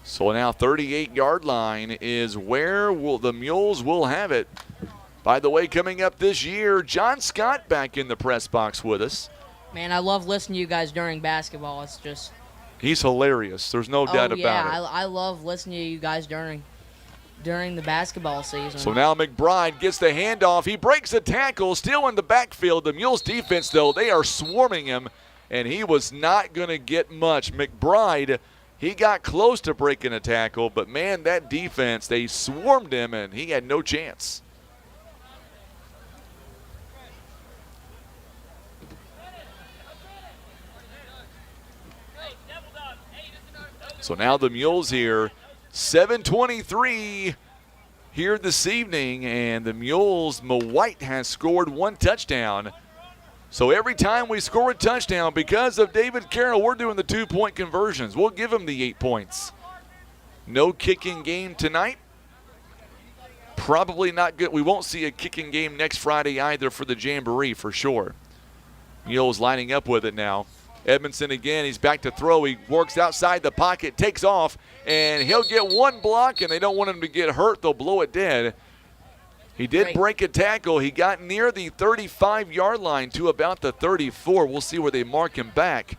So now 38-yard line is where the Mules will have it. By the way, coming up this year, John Scott back in the press box with us. Man, I love listening to you guys during basketball. It's just... He's hilarious. There's no doubt about it. I love listening to you guys during the basketball season. So now McBride gets the handoff. He breaks a tackle, still in the backfield. The Mules defense, though, they are swarming him, and he was not going to get much. McBride, he got close to breaking a tackle, but, man, that defense, they swarmed him, and he had no chance. So now the Mules here, 7:23 here this evening, and the Mules, White has scored one touchdown. So every time we score a touchdown, because of David Carroll, we're doing the 2-point conversions. We'll give him the 8 points. No kicking game tonight. Probably not good. We won't see a kicking game next Friday either for the Jamboree for sure. Mules lining up with it now. Edmondson again, he's back to throw. He works outside the pocket, takes off, and he'll get one block, and they don't want him to get hurt. They'll blow it dead. He did break a tackle. He got near the 35-yard line to about the 34. We'll see where they mark him back.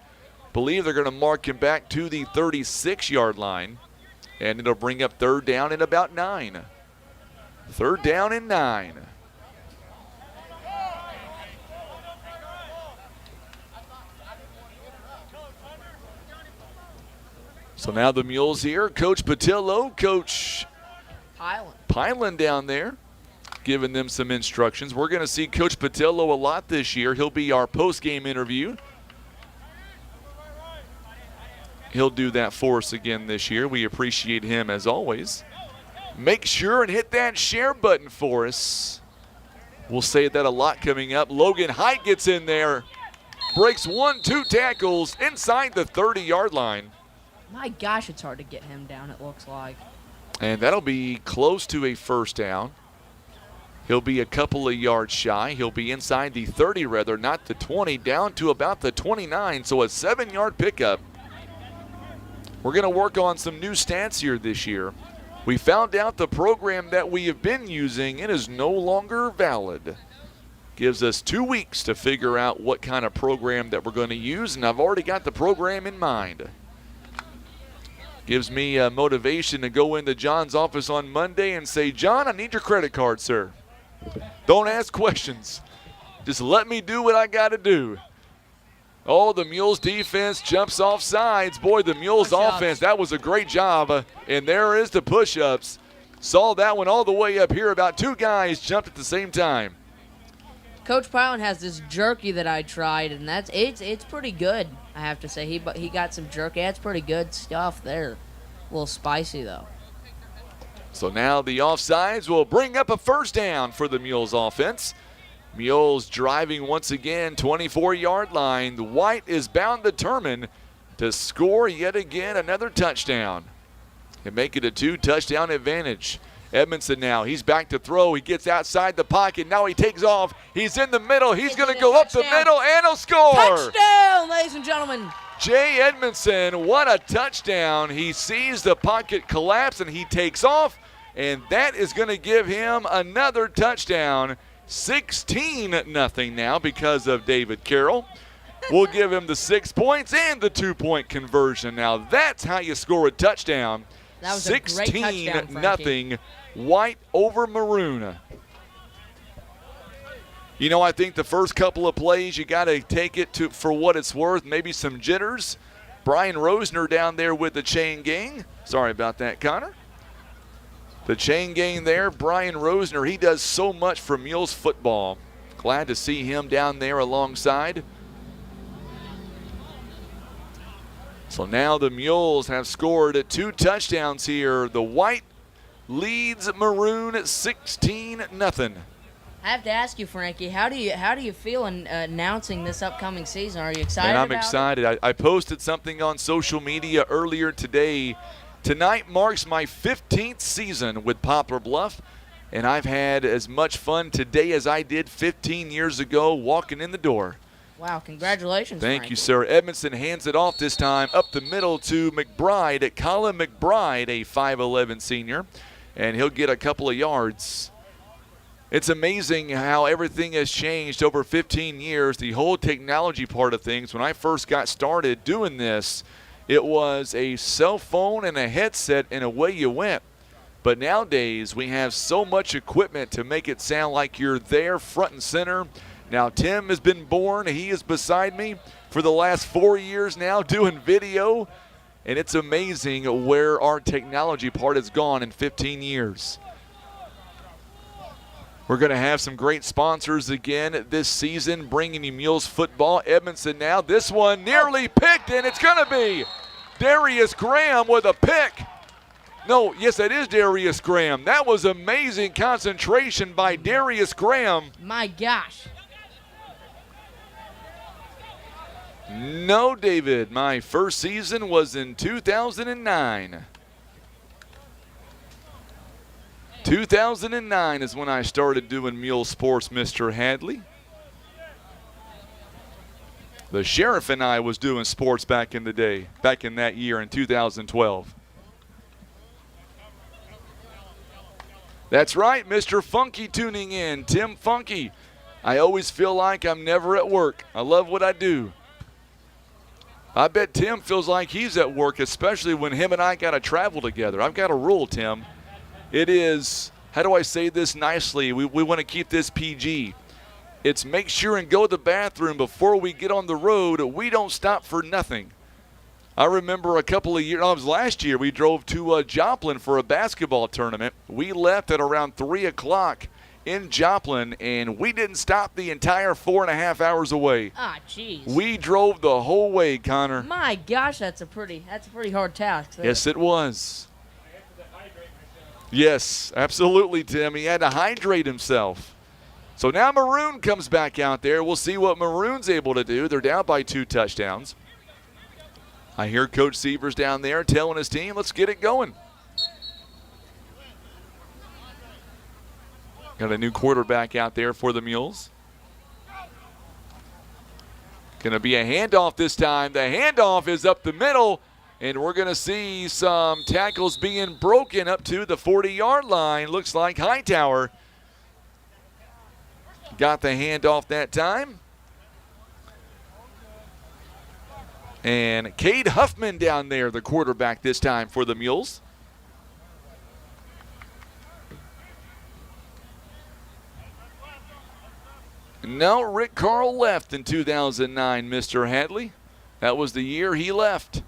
Believe they're going to mark him back to the 36-yard line, and it'll bring up third down in about 9. Third down and 9. So now the Mules here. Coach Patillo, Coach Pyland down there, giving them some instructions. We're going to see Coach Patillo a lot this year. He'll be our post-game interview. He'll do that for us again this year. We appreciate him as always. Make sure and hit that share button for us. We'll say that a lot coming up. Logan Height gets in there, breaks 1-2 tackles inside the 30-yard line. My gosh, it's hard to get him down, it looks like. And that'll be close to a first down. He'll be a couple of yards shy. He'll be inside the 30, rather, not the 20, down to about the 29, so a 7-yard pickup. We're going to work on some new stats here this year. We found out the program that we have been using, it is no longer valid. Gives us 2 weeks to figure out what kind of program that we're going to use, and I've already got the program in mind. Gives me motivation to go into John's office on Monday and say, John, I need your credit card, sir. Don't ask questions. Just let me do what I got to do. Oh, the Mules defense jumps off sides. Boy, the Mules offense, that was a great job. And there is the push-ups. Saw that one all the way up here. About 2 guys jumped at the same time. Coach Pilot has this jerky that I tried, and it's pretty good. I have to say, he got some jerky. That's pretty good stuff there. A little spicy though. So now the offsides will bring up a first down for the Mules offense. Mules driving once again, 24-yard line. The White is bound determined to score yet again another touchdown and make it a 2-touchdown advantage. Edmondson now, he's back to throw. He gets outside the pocket. Now he takes off. He's in the middle. He's going to go up the middle and he'll score. Touchdown, ladies and gentlemen. Jay Edmondson, what a touchdown. He sees the pocket collapse and he takes off, and that is going to give him another touchdown. 16-0 now because of David Carroll. We'll give him the 6 points and the 2-point conversion. Now that's how you score a touchdown. That was a great touchdown, Frankie. 16-0, White over Maroon. You know, I think the first couple of plays, you got to take it for what it's worth, maybe some jitters. Brian Rosner down there with the chain gang. Sorry about that, Connor. The chain gang there, Brian Rosner, he does so much for Mules football. Glad to see him down there alongside. So now the Mules have scored 2 touchdowns here. The White leads Maroon at 16-0. I have to ask you, Frankie, how do you feel in announcing this upcoming season? Are you excited? And I'm about excited. It? I posted something on social media earlier today. Tonight marks my 15th season with Poplar Bluff, and I've had as much fun today as I did 15 years ago walking in the door. Wow, congratulations, Thank Frankie. you, sir. Edmondson hands it off this time up the middle to McBride. Colin McBride, a 5'11 senior, and he'll get a couple of yards. It's amazing how everything has changed over 15 years, the whole technology part of things. When I first got started doing this, it was a cell phone and a headset, and away you went. But nowadays, we have so much equipment to make it sound like you're there front and center. Now, Tim has been born. He is beside me for the last 4 years now doing video, and it's amazing where our technology part has gone in 15 years. We're going to have some great sponsors again this season, bringing you Mules football. Edmondson now. This one nearly picked, and it's going to be Darius Graham with a pick. No, yes, that is Darius Graham. That was amazing concentration by Darius Graham. My gosh. No, David. My first season was in 2009. 2009 is when I started doing mule sports, Mr. Hadley. The sheriff and I was doing sports back in the day, back in that year in 2012. That's right, Mr. Funky tuning in, Tim Funky. I always feel like I'm never at work. I love what I do. I bet Tim feels like he's at work, especially when him and I got to travel together. I've got a rule, Tim. It is, how do I say this nicely? We want to keep this PG. It's make sure and go to the bathroom before we get on the road. We don't stop for nothing. I remember a couple of years, it was last year, we drove to Joplin for a basketball tournament. We left at around 3 o'clock in Joplin, and we didn't stop the entire 4.5 hours away. Ah, jeez. We drove the whole way, Connor. My gosh, that's a pretty hard task. Yes, it was. Yes, absolutely, Tim. He had to hydrate himself. So now Maroon comes back out there. We'll see what Maroon's able to do. They're down by 2 touchdowns. I hear Coach Sievers down there telling his team, let's get it going. Got a new quarterback out there for the Mules. Going to be a handoff this time. The handoff is up the middle, and we're going to see some tackles being broken up to the 40-yard line. Looks like Hightower got the handoff that time. And Cade Huffman down there, the quarterback this time for the Mules. No, Rick Carl left in 2009, Mr. Hadley. That was the year he left.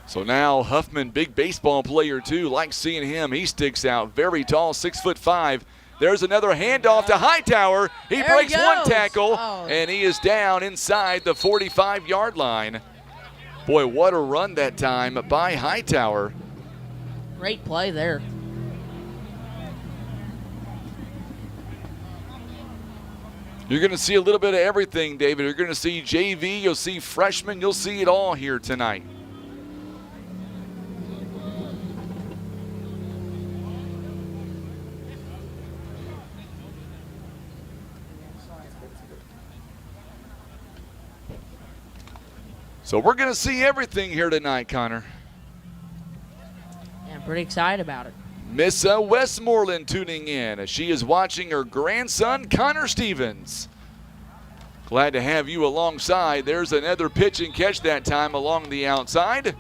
So now Huffman, big baseball player too. Like seeing him. He sticks out. Very tall, 6'5". There's another handoff to Hightower. He There breaks he one goes. tackle, Oh. and he is down inside the 45-yard line. Boy, what a run that time by Hightower. Great play there. You're going to see a little bit of everything, David. You're going to see JV, you'll see freshmen, you'll see it all here tonight. So we're going to see everything here tonight, Connor. Yeah, I'm pretty excited about it. Miss Westmoreland tuning in as she is watching her grandson, Connor Stevens. Glad to have you alongside. There's another pitch and catch that time along the outside.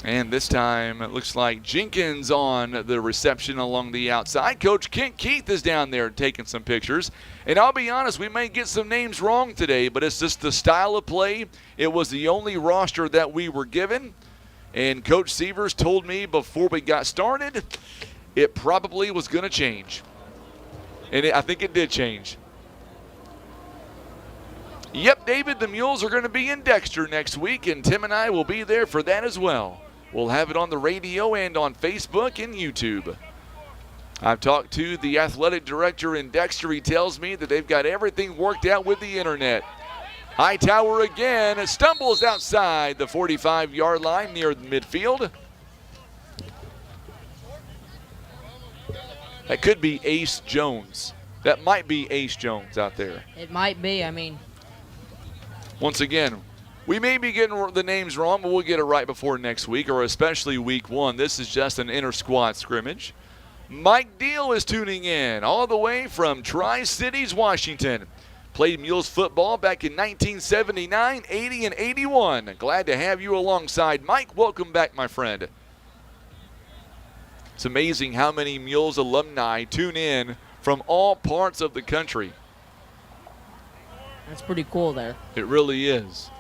And this time it looks like Jenkins on the reception along the outside. Coach Kent Keith is down there taking some pictures. And I'll be honest, we may get some names wrong today, but it's just the style of play. It was the only roster that we were given. And Coach Sievers told me before we got started, it probably was going to change. And I think it did change. Yep, David, the Mules are going to be in Dexter next week, and Tim and I will be there for that as well. We'll have it on the radio and on Facebook and YouTube. I've talked to the athletic director in Dexter. He tells me that they've got everything worked out with the internet. Hightower again stumbles outside the 45-yard line near the midfield. That could be Ace Jones. That might be Ace Jones out there. It might be. I mean, once again, we may be getting the names wrong, but we'll get it right before next week, or especially week 1. This is just an inter-squad scrimmage. Mike Deal is tuning in all the way from Tri-Cities, Washington. Played Mules football back in 1979, 80, and 81. Glad to have you alongside. Mike, welcome back, my friend. It's amazing how many Mules alumni tune in from all parts of the country. that's pretty cool there. It really is.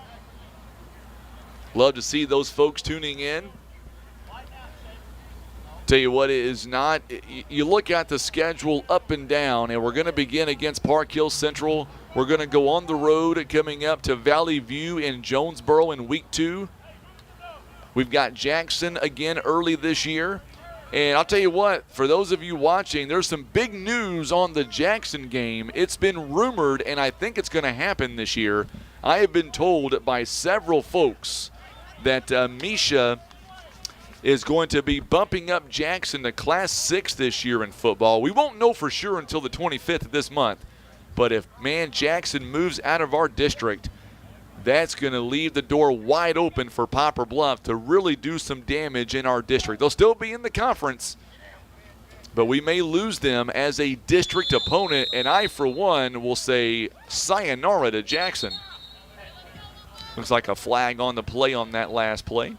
Love to see those folks tuning in. Tell you what, it is not. You look at the schedule up and down, and we're going to begin against Park Hill Central. We're going to go on the road coming up to Valley View in Jonesboro in week 2. We've got Jackson again early this year. And I'll tell you what, for those of you watching, there's some big news on the Jackson game. It's been rumored, and I think it's going to happen this year. I have been told by several folks that Misha is going to be bumping up Jackson to Class 6 this year in football. We won't know for sure until the 25th of this month. But if, man, Jackson moves out of our district, that's going to leave the door wide open for Poplar Bluff to really do some damage in our district. They'll still be in the conference, but we may lose them as a district opponent, and I, for one, will say sayonara to Jackson. Looks like a flag on the play on that last play.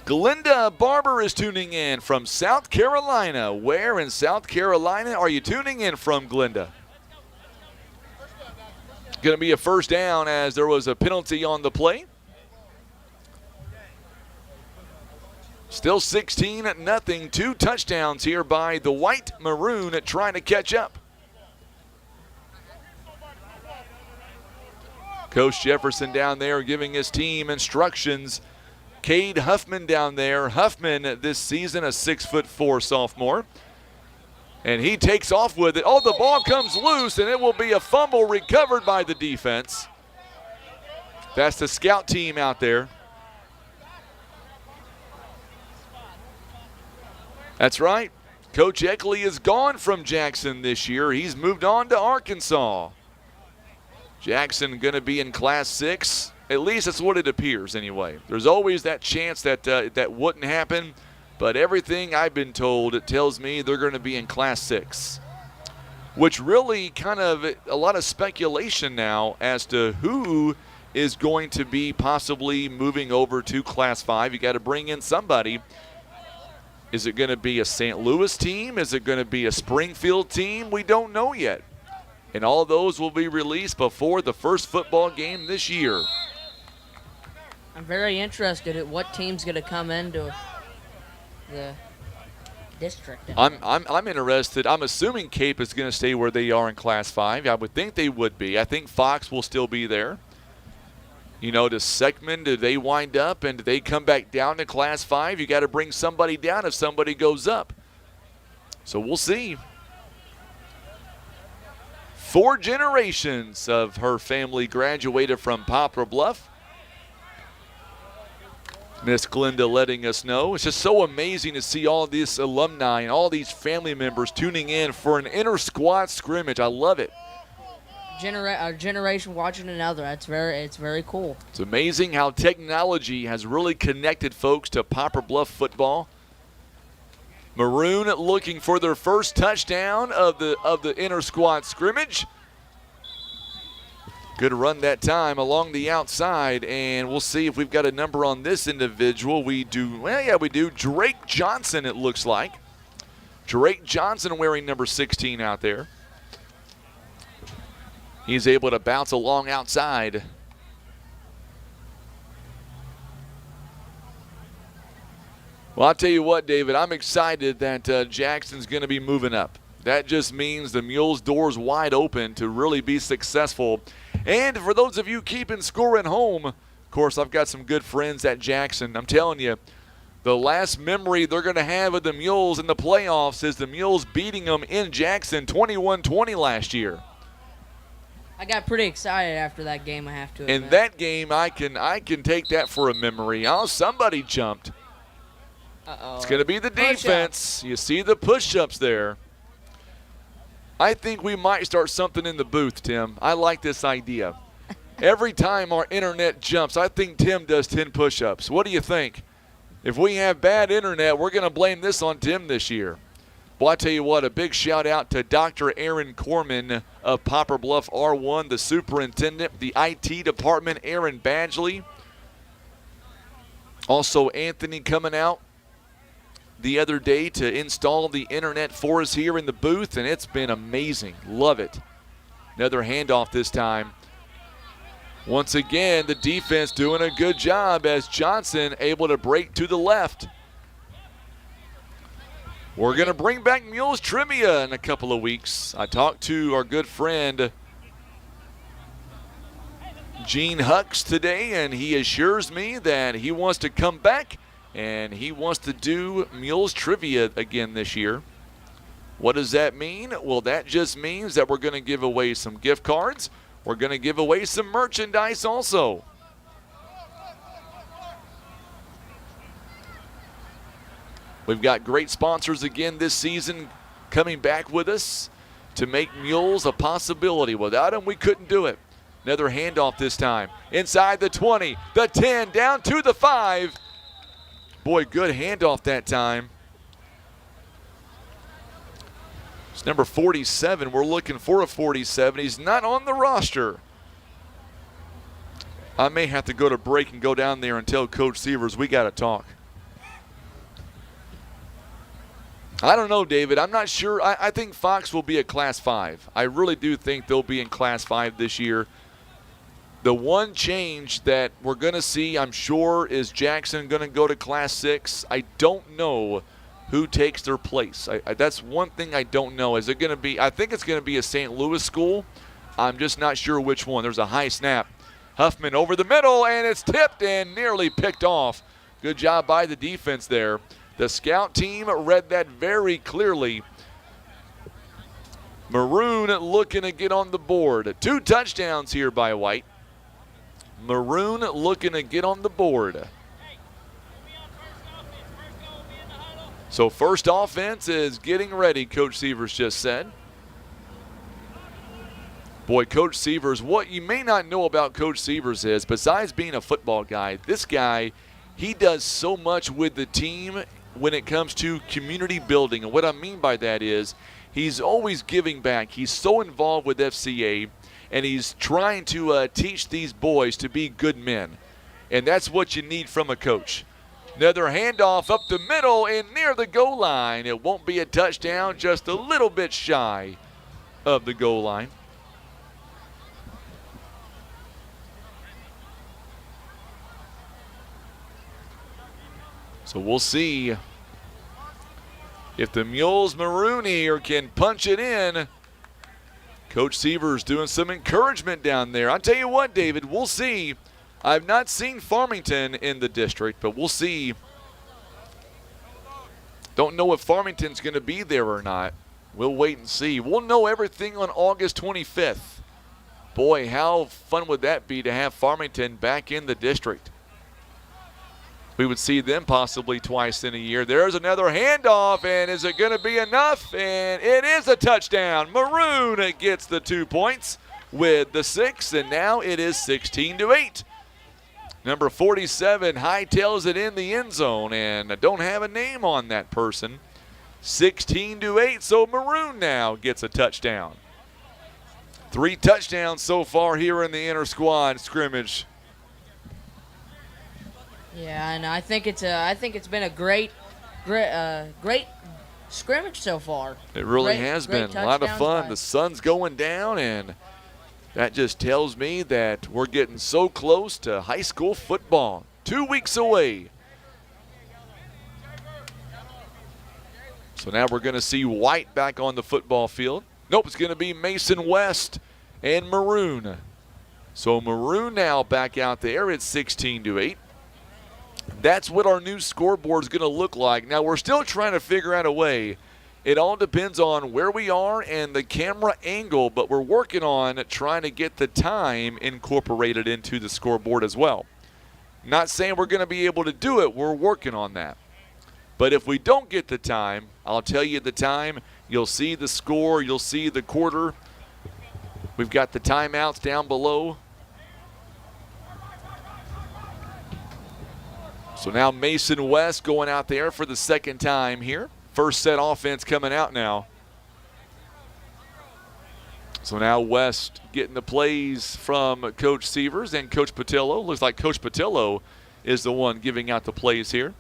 Glinda Barber is tuning in from South Carolina. Where in South Carolina are you tuning in from, Glinda? Going to be a first down as there was a penalty on the play. Still 16-0. 2 touchdowns here by the White Maroon trying to catch up. Coach Jefferson down there giving his team instructions. Cade Huffman down there. Huffman this season a 6'4" sophomore. And he takes off with it. Oh, the ball comes loose, and it will be a fumble recovered by the defense. That's the scout team out there. That's right. Coach Eckley is gone from Jackson this year. He's moved on to Arkansas. Jackson going to be in Class 6. At least that's what it appears anyway. There's always that chance that that wouldn't happen. But everything I've been told, it tells me they're going to be in Class 6, which really kind of a lot of speculation now as to who is going to be possibly moving over to Class 5. You got to bring in somebody. Is it going to be a St. Louis team? Is it going to be a Springfield team? We don't know yet. And all those will be released before the first football game this year. I'm very interested at what team's going to come into the district. I'm interested. I'm assuming Cape is going to stay where they are in Class 5. I would think they would be. I think Fox will still be there. You know, does Seckman, do they wind up and do they come back down to Class 5? You got to bring somebody down if somebody goes up. So we'll see. 4 generations of her family graduated from Poplar Bluff. Miss Glinda letting us know. It's just so amazing to see all these alumni and all these family members tuning in for an inter-squad scrimmage. I love it. A generation watching another. It's very cool. It's amazing how technology has really connected folks to Poplar Bluff football. Maroon looking for their first touchdown of the inter-squad scrimmage. Good run that time along the outside, and we'll see if we've got a number on this individual. We do. Well, yeah, we do. Drake Johnson, it looks like. Drake Johnson wearing number 16 out there. He's able to bounce along outside. Well, I'll tell you what, David, I'm excited that Jackson's going to be moving up. That just means the Mules' door's wide open to really be successful. And for those of you keeping score at home, of course, I've got some good friends at Jackson. I'm telling you, the last memory they're going to have of the Mules in the playoffs is the Mules beating them in Jackson 21-20 last year. I got pretty excited after that game, I have to admit. In that game, I can take that for a memory. Oh, somebody jumped. Uh-oh. It's going to be the defense. You see the push-ups there. I think we might start something in the booth, Tim. I like this idea. Every time our internet jumps, I think Tim does 10 push-ups. What do you think? If we have bad internet, we're going to blame this on Tim this year. Well, I tell you what, a big shout-out to Dr. Aaron Corman of Poplar Bluff R1, the superintendent, the IT department, Aaron Badgley. Also, Anthony coming out the other day to install the internet for us here in the booth, and it's been amazing. Love it. Another handoff this time. Once again, the defense doing a good job as Johnson able to break to the left. We're going to bring back Mules trivia in a couple of weeks. I talked to our good friend Gene Hucks today, and he assures me that he wants to come back and he wants to do Mules trivia again this year. What does that mean? Well, that just means that we're going to give away some gift cards. We're going to give away some merchandise also. We've got great sponsors again this season coming back with us to make Mules a possibility. Without them, we couldn't do it. Another handoff this time. Inside the 20, the 10, down to the 5. Boy, good handoff that time. It's number 47. We're looking for a 47. He's not on the roster. I may have to go to break and go down there and tell Coach Sievers we got to talk. I don't know, David. I'm not sure. I think Fox will be a Class 5. I really do think they'll be in Class 5 this year. The one change that we're going to see, I'm sure, is Jackson going to go to Class 6. I don't know who takes their place. That's one thing I don't know. Is it going to be – I think it's going to be a St. Louis school. I'm just not sure which one. There's a high snap. Huffman over the middle, and it's tipped and nearly picked off. Good job by the defense there. The scout team read that very clearly. Maroon looking to get on the board. 2 touchdowns here by White. Maroon looking to get on the board. So first offense is getting ready, Coach Sievers just said. Boy, Coach Sievers, what you may not know about Coach Sievers is, besides being a football guy, this guy, he does so much with the team when it comes to community building. And what I mean by that is he's always giving back. He's so involved with FCA, and he's trying to teach these boys to be good men. And that's what you need from a coach. Another handoff up the middle and near the goal line. It won't be a touchdown, just a little bit shy of the goal line. So we'll see if the Mules Maroon here can punch it in. Coach Seaver's doing some encouragement down there. I'll tell you what, David, we'll see. I've not seen Farmington in the district, but we'll see. Don't know if Farmington's going to be there or not. We'll wait and see. We'll know everything on August 25th. Boy, how fun would that be to have Farmington back in the district? We would see them possibly twice in a year. There's another handoff, and is it going to be enough? And it is a touchdown. Maroon gets the 2 points with the 6, and now it is 16-8. Number 47 hightails it in the end zone, and I don't have a name on that person. 16-8, so Maroon now gets a touchdown. 3 touchdowns so far here in the inter-squad scrimmage. Yeah, and I think it's been a great scrimmage so far. It really has been a lot of fun. The sun's going down, and that just tells me that we're getting so close to high school football. 2 weeks away. So now we're going to see White back on the football field. Nope, it's going to be Mason West and Maroon. So Maroon now back out there at 16-8. That's what our new scoreboard is going to look like. Now, we're still trying to figure out a way. It all depends on where we are and the camera angle, but we're working on trying to get the time incorporated into the scoreboard as well. Not saying we're going to be able to do it. We're working on that. But if we don't get the time, I'll tell you the time. You'll see the score. You'll see the quarter. We've got the timeouts down below. So now Mason West going out there for the second time here. First set offense coming out now. So now West getting the plays from Coach Sievers and Coach Patillo. Looks like Coach Patillo is the one giving out the plays here.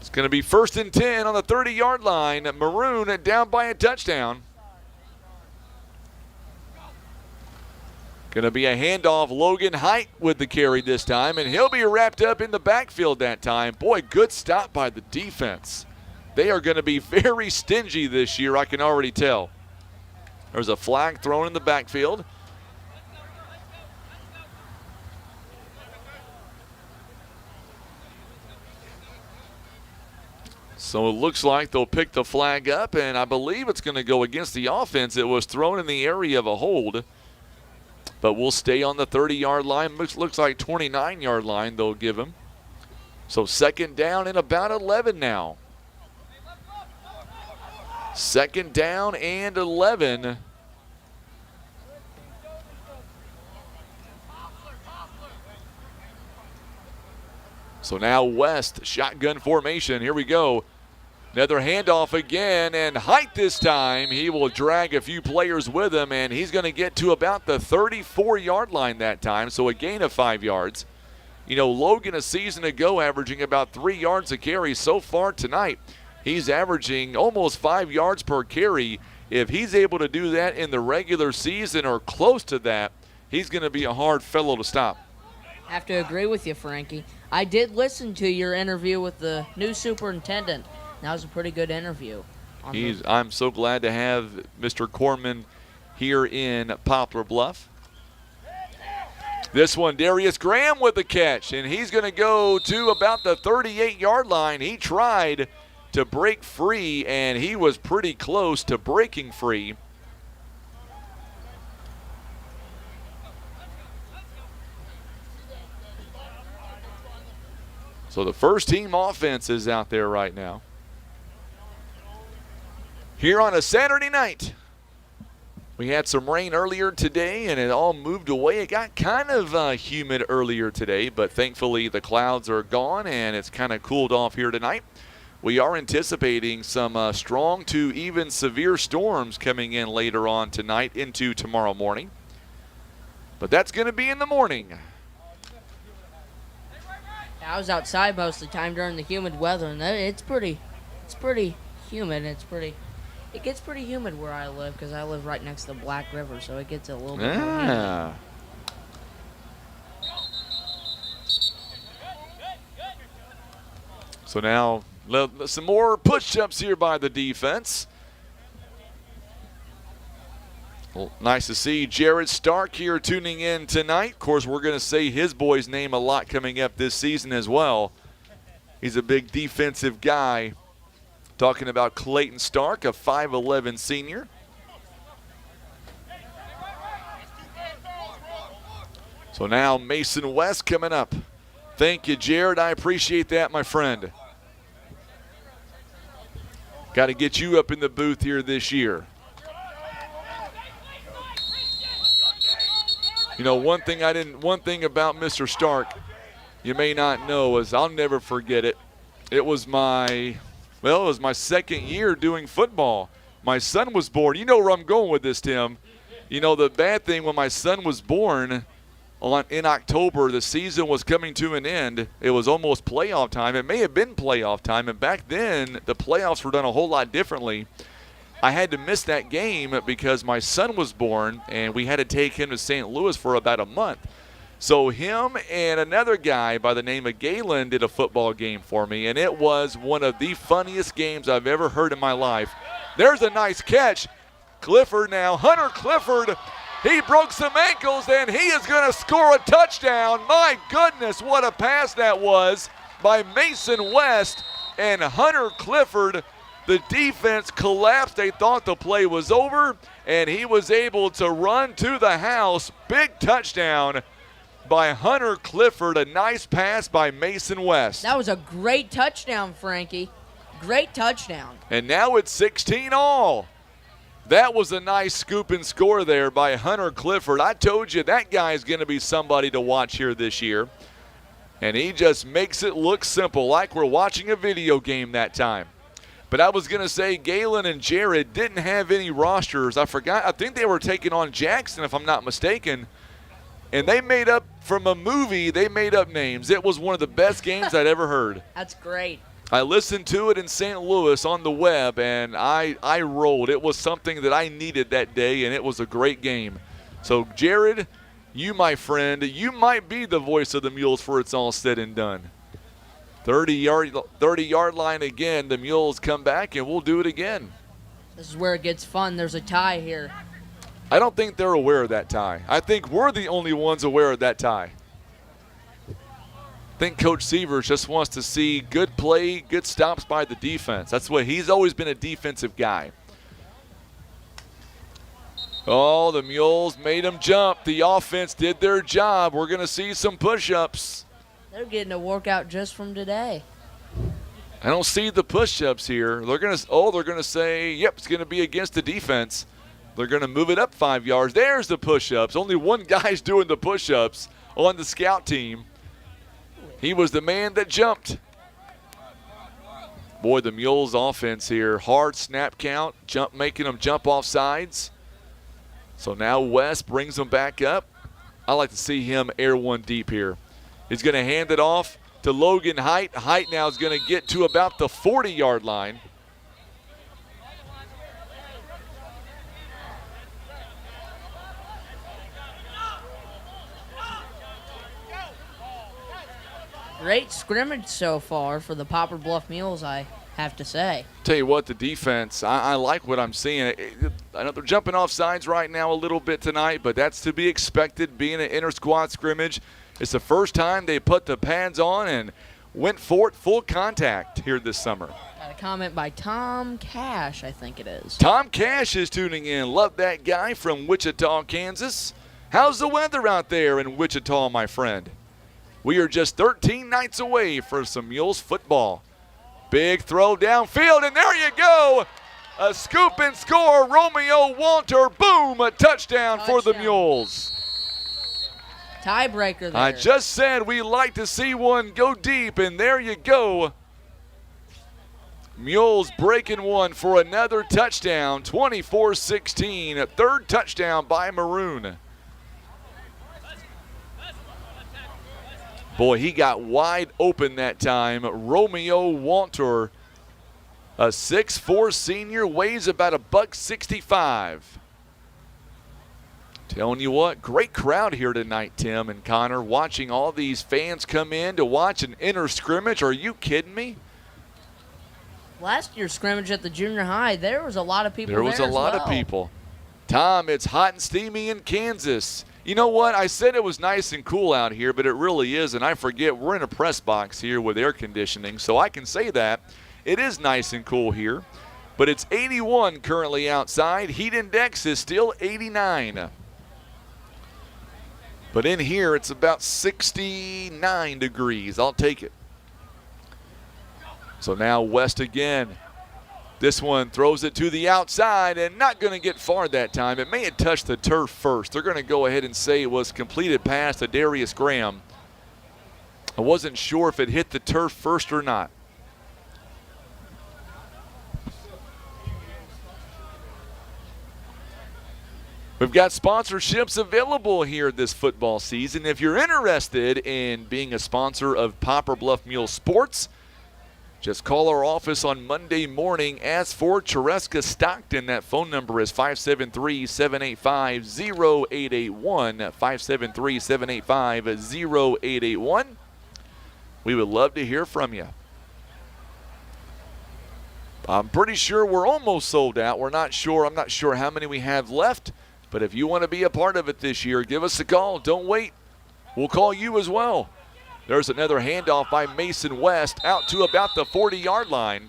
It's going to be 1st and 10 on the 30-yard line. Maroon down by a touchdown. Going to be a handoff. Logan Height with the carry this time, and he'll be wrapped up in the backfield that time. Boy, good stop by the defense. They are going to be very stingy this year, I can already tell. There's a flag thrown in the backfield. So it looks like they'll pick the flag up, and I believe it's going to go against the offense. It was thrown in the area of a hold. But we'll stay on the 30-yard line. Looks like 29-yard line they'll give him. So 2nd down and about 11 now. 2nd down and 11. So now West, shotgun formation. Here we go. Another handoff again, and Height this time. He will drag a few players with him, and he's going to get to about the 34-yard line that time, so a gain of 5 yards. You know, Logan a season ago averaging about 3 yards a carry. So far tonight, he's averaging almost 5 yards per carry. If he's able to do that in the regular season or close to that, he's going to be a hard fellow to stop. I have to agree with you, Frankie. I did listen to your interview with the new superintendent. That was a pretty good interview. I'm so glad to have Mr. Corman here in Poplar Bluff. This one, Darius Graham with the catch, and he's going to go to about the 38-yard line. He tried to break free, and he was pretty close to breaking free. So the first team offense is out there right now. Here on a Saturday night, we had some rain earlier today, and it all moved away. It got kind of humid earlier today, but thankfully the clouds are gone, and it's kind of cooled off here tonight. We are anticipating some strong to even severe storms coming in later on tonight into tomorrow morning. But that's going to be in the morning. I was outside most of the time during the humid weather, and it's pretty humid. It gets pretty humid where I live because I live right next to the Black River, so it gets a little bit more humid. So now some more push-ups here by the defense. Well, nice to see Jared Stark here tuning in tonight. Of course, we're going to say his boy's name a lot coming up this season as well. He's a big defensive guy. Talking about Clayton Stark, a 5'11 senior. So now Mason West coming up. Thank you, Jared. I appreciate that, my friend. Got to get you up in the booth here this year. You know, one thing about Mr. Stark you may not know is I'll never forget it. It was my second year doing football. My son was born. You know where I'm going with this, Tim. You know, the bad thing when my son was born in October, the season was coming to an end. It was almost playoff time. It may have been playoff time, and back then the playoffs were done a whole lot differently. I had to miss that game because my son was born, and we had to take him to St. Louis for about a month. So him and another guy by the name of Galen did a football game for me, and it was one of the funniest games I've ever heard in my life. There's a nice catch. Clifford now, Hunter Clifford, he broke some ankles, and he is going to score a touchdown. My goodness, what a pass that was by Mason West and Hunter Clifford. The defense collapsed. They thought the play was over, and he was able to run to the house. Big touchdown by Hunter Clifford. A nice pass by Mason West. That was a great touchdown, Frankie. Great touchdown. And now it's 16-all. That was a nice scoop and score there by Hunter Clifford. I told you that guy is going to be somebody to watch here this year. And he just makes it look simple, like we're watching a video game that time. But I was going to say Galen and Jared didn't have any rosters. I think they were taking on Jackson, if I'm not mistaken. And they made up, from a movie, they made up names. It was one of the best games I'd ever heard. That's great. I listened to it in St. Louis on the web, and I rolled. It was something that I needed that day, and it was a great game. So, Jared, you, my friend, you might be the voice of the Mules for it's all said and done. 30-yard line again. The Mules come back, and we'll do it again. This is where it gets fun. There's a tie here. I don't think they're aware of that tie. I think we're the only ones aware of that tie. I think Coach Sievers just wants to see good play, good stops by the defense. That's what he's always been, a defensive guy. Oh, the Mules made them jump. The offense did their job. We're going to see some push-ups. They're getting a workout just from today. I don't see the push-ups here. They're going to say, yep, it's going to be against the defense. They're going to move it up 5 yards. There's the push-ups. Only one guy's doing the push-ups on the scout team. He was the man that jumped. Boy, the Mules offense here. Hard snap count, making them jump off sides. So now West brings them back up. I like to see him air one deep here. He's going to hand it off to Logan Height. Height now is going to get to about the 40-yard line. Great scrimmage so far for the Poplar Bluff Mules, I have to say. Tell you what, the defense, I like what I'm seeing. I know they're jumping off sides right now a little bit tonight, but that's to be expected being an inter-squad scrimmage. It's the first time they put the pads on and went for it full contact here this summer. Got a comment by Tom Cash, I think it is. Tom Cash is tuning in. Love that guy from Wichita, Kansas. How's the weather out there in Wichita, my friend? We are just 13 nights away for some Mules football. Big throw downfield, and there you go. A scoop and score, Romeo Walter. Boom, a touchdown for the Mules. Tiebreaker there. I just said we like to see one go deep, and there you go. Mules breaking one for another touchdown, 24-16, a third touchdown by Maroon. Boy, he got wide open that time. Romeo Walter, a 6'4 senior, weighs about $165. Telling you what, great crowd here tonight, Tim and Connor, watching all these fans come in to watch an inter-scrimmage. Are you kidding me? last year's scrimmage at the junior high, there was a lot of people There was a lot of people. Tom, it's hot and steamy in Kansas. You know what? I said it was nice and cool out here, but it really is, and I forget we're in a press box here with air conditioning, so I can say that. It is nice and cool here, but it's 81 currently outside. Heat index is still 89. But in here, it's about 69 degrees. I'll take it. So now West again. This one throws it to the outside and not going to get far that time. It may have touched the turf first. They're going to go ahead and say it was completed pass to Darius Graham. I wasn't sure if it hit the turf first or not. We've got sponsorships available here this football season. If you're interested in being a sponsor of Poplar Bluff Mules Sports, just call our office on Monday morning. Ask for Chereska Stockton. That phone number is 573-785-0881. 573-785-0881. We would love to hear from you. I'm pretty sure we're almost sold out. I'm not sure how many we have left. But if you want to be a part of it this year, give us a call. Don't wait. We'll call you as well. There's another handoff by Mason West out to about the 40-yard line.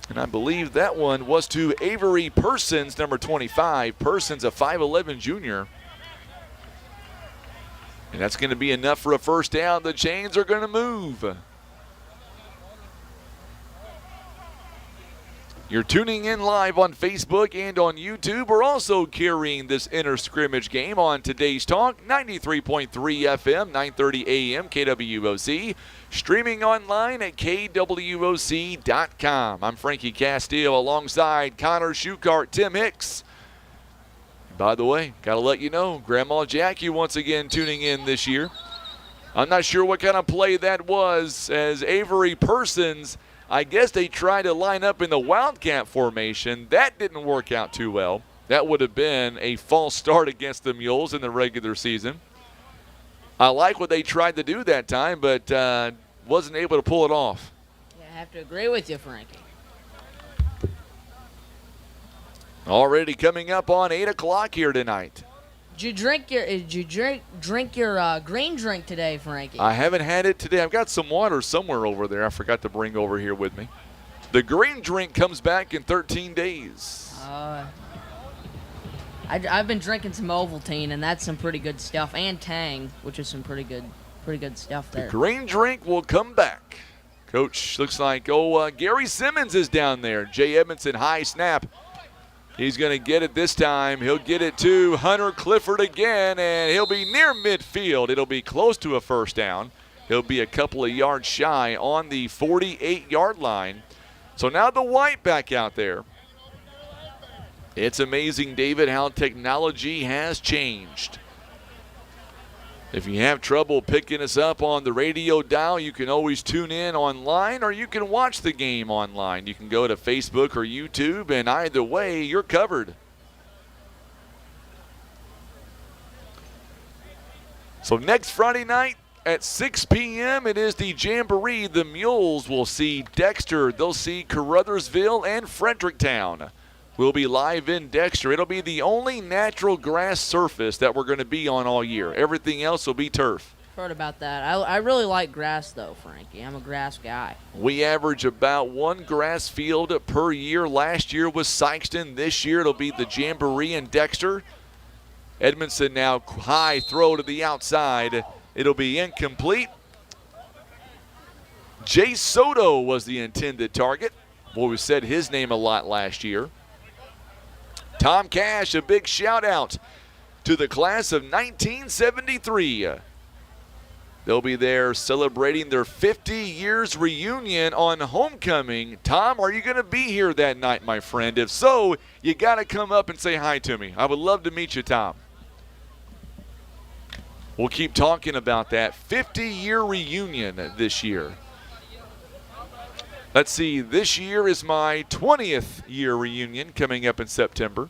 And I believe that one was to Avery Persons, number 25. Persons, a 5'11 junior. And that's going to be enough for a first down. The chains are going to move. You're tuning in live on Facebook and on YouTube. We're also carrying this inter-scrimmage game on today's talk, 93.3 FM, 930 AM, KWOC. Streaming online at KWOC.com. I'm Frankie Castile alongside Connor Shukart, Tim Hicks. By the way, got to let you know, Grandma Jackie once again tuning in this year. I'm not sure what kind of play that was, as Avery Persons, I guess they tried to line up in the Wildcat formation. That didn't work out too well. That would have been a false start against the Mules in the regular season. I like what they tried to do that time, but wasn't able to pull it off. Yeah, I have to agree with you, Frankie. Already coming up on 8 o'clock here tonight. Did you drink your green drink today, Frankie? I haven't had it today. I've got some water somewhere over there I forgot to bring over here with me. The green drink comes back in 13 days. I've been drinking some Ovaltine, and that's some pretty good stuff, and Tang, which is some pretty good stuff there. The green drink will come back. Coach looks like, Gary Simmons is down there. Jay Edmondson, high snap. He's going to get it this time. He'll get it to Hunter Clifford again, and he'll be near midfield. It'll be close to a first down. He'll be a couple of yards shy on the 48-yard line. So now the white back out there. It's amazing, David, how technology has changed. If you have trouble picking us up on the radio dial, you can always tune in online, or you can watch the game online. You can go to Facebook or YouTube, and either way, you're covered. So next Friday night at 6 p.m., it is the Jamboree. The Mules will see Dexter. They'll see Caruthersville and Fredericktown. We'll be live in Dexter. It'll be the only natural grass surface that we're going to be on all year. Everything else will be turf. Heard about that. I really like grass, though, Frankie. I'm a grass guy. We average about one grass field per year. Last year was Sykeston. This year it'll be the Jamboree in Dexter. Edmondson now high throw to the outside. It'll be incomplete. Jay Soto was the intended target. Boy, we said his name a lot last year. Tom Cash, a big shout out to the class of 1973. They'll be there celebrating their 50 years reunion on homecoming. Tom, are you going to be here that night, my friend? If so, you got to come up and say hi to me. I would love to meet you, Tom. We'll keep talking about that 50-year reunion this year. Let's see, this year is my 20th year reunion coming up in September.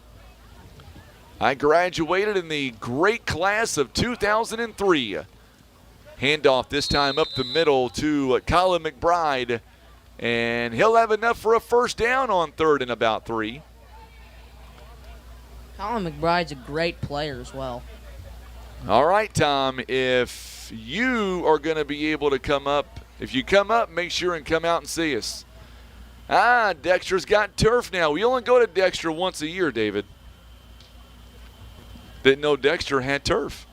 I graduated in the great class of 2003. Handoff this time up the middle to Colin McBride. And he'll have enough for a first down on 3rd and about 3. Colin McBride's a great player as well. All right, Tom, if you are going to be able to come up, if you come up, make sure and come out and see us. Dexter's got turf now. We only go to Dexter once a year, David. Didn't know Dexter had turf.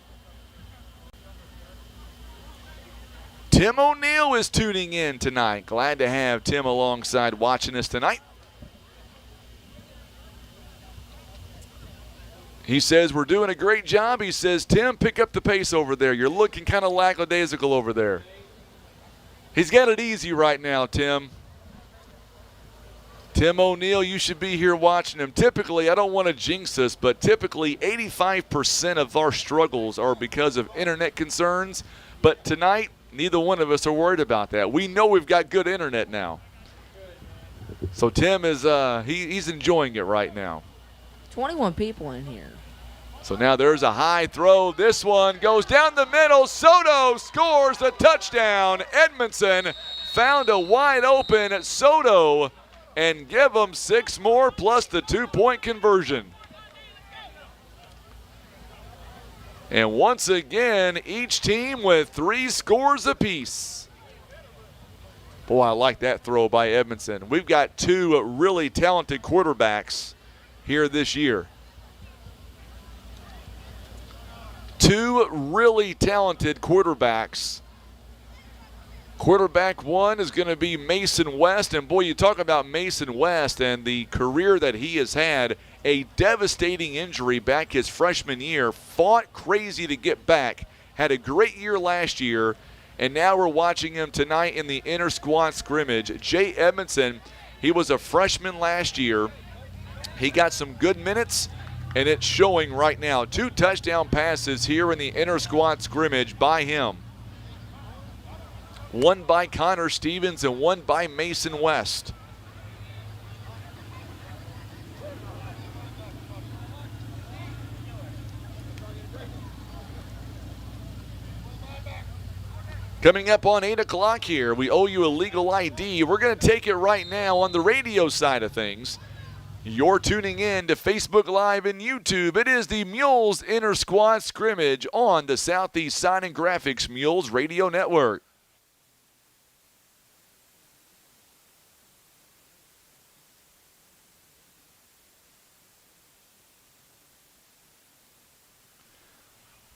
Tim O'Neill is tuning in tonight. Glad to have Tim alongside watching us tonight. He says, we're doing a great job. He says, Tim, pick up the pace over there. You're looking kind of lackadaisical over there. He's got it easy right now, Tim. Tim O'Neill, you should be here watching him. Typically, I don't want to jinx us, but typically 85% of our struggles are because of internet concerns. But tonight, neither one of us are worried about that. We know we've got good internet now. So Tim is he's enjoying it right now. 21 people in here. So now there's a high throw. This one goes down the middle. Soto scores a touchdown. Edmondson found a wide open Soto and give them 6 more plus the 2-point conversion. And once again, each team with 3 scores apiece. Boy, I like that throw by Edmondson. We've got 2 really talented quarterbacks here this year. 2 really talented quarterbacks. Quarterback 1 is going to be Mason West. And boy, you talk about Mason West and the career that he has had. A devastating injury back his freshman year. Fought crazy to get back. Had a great year last year. And now we're watching him tonight in the inter-squad scrimmage. Jay Edmondson, he was a freshman last year. He got some good minutes, and it's showing right now. 2 touchdown passes here in the inter-squad scrimmage by him. One by Connor Stevens and one by Mason West. Coming up on 8 o'clock here, we owe you a legal ID. We're going to take it right now on the radio side of things. You're tuning in to Facebook Live and YouTube. It is the Mules Inter-Squad Scrimmage on the Southeast Sign and Graphics Mules Radio Network.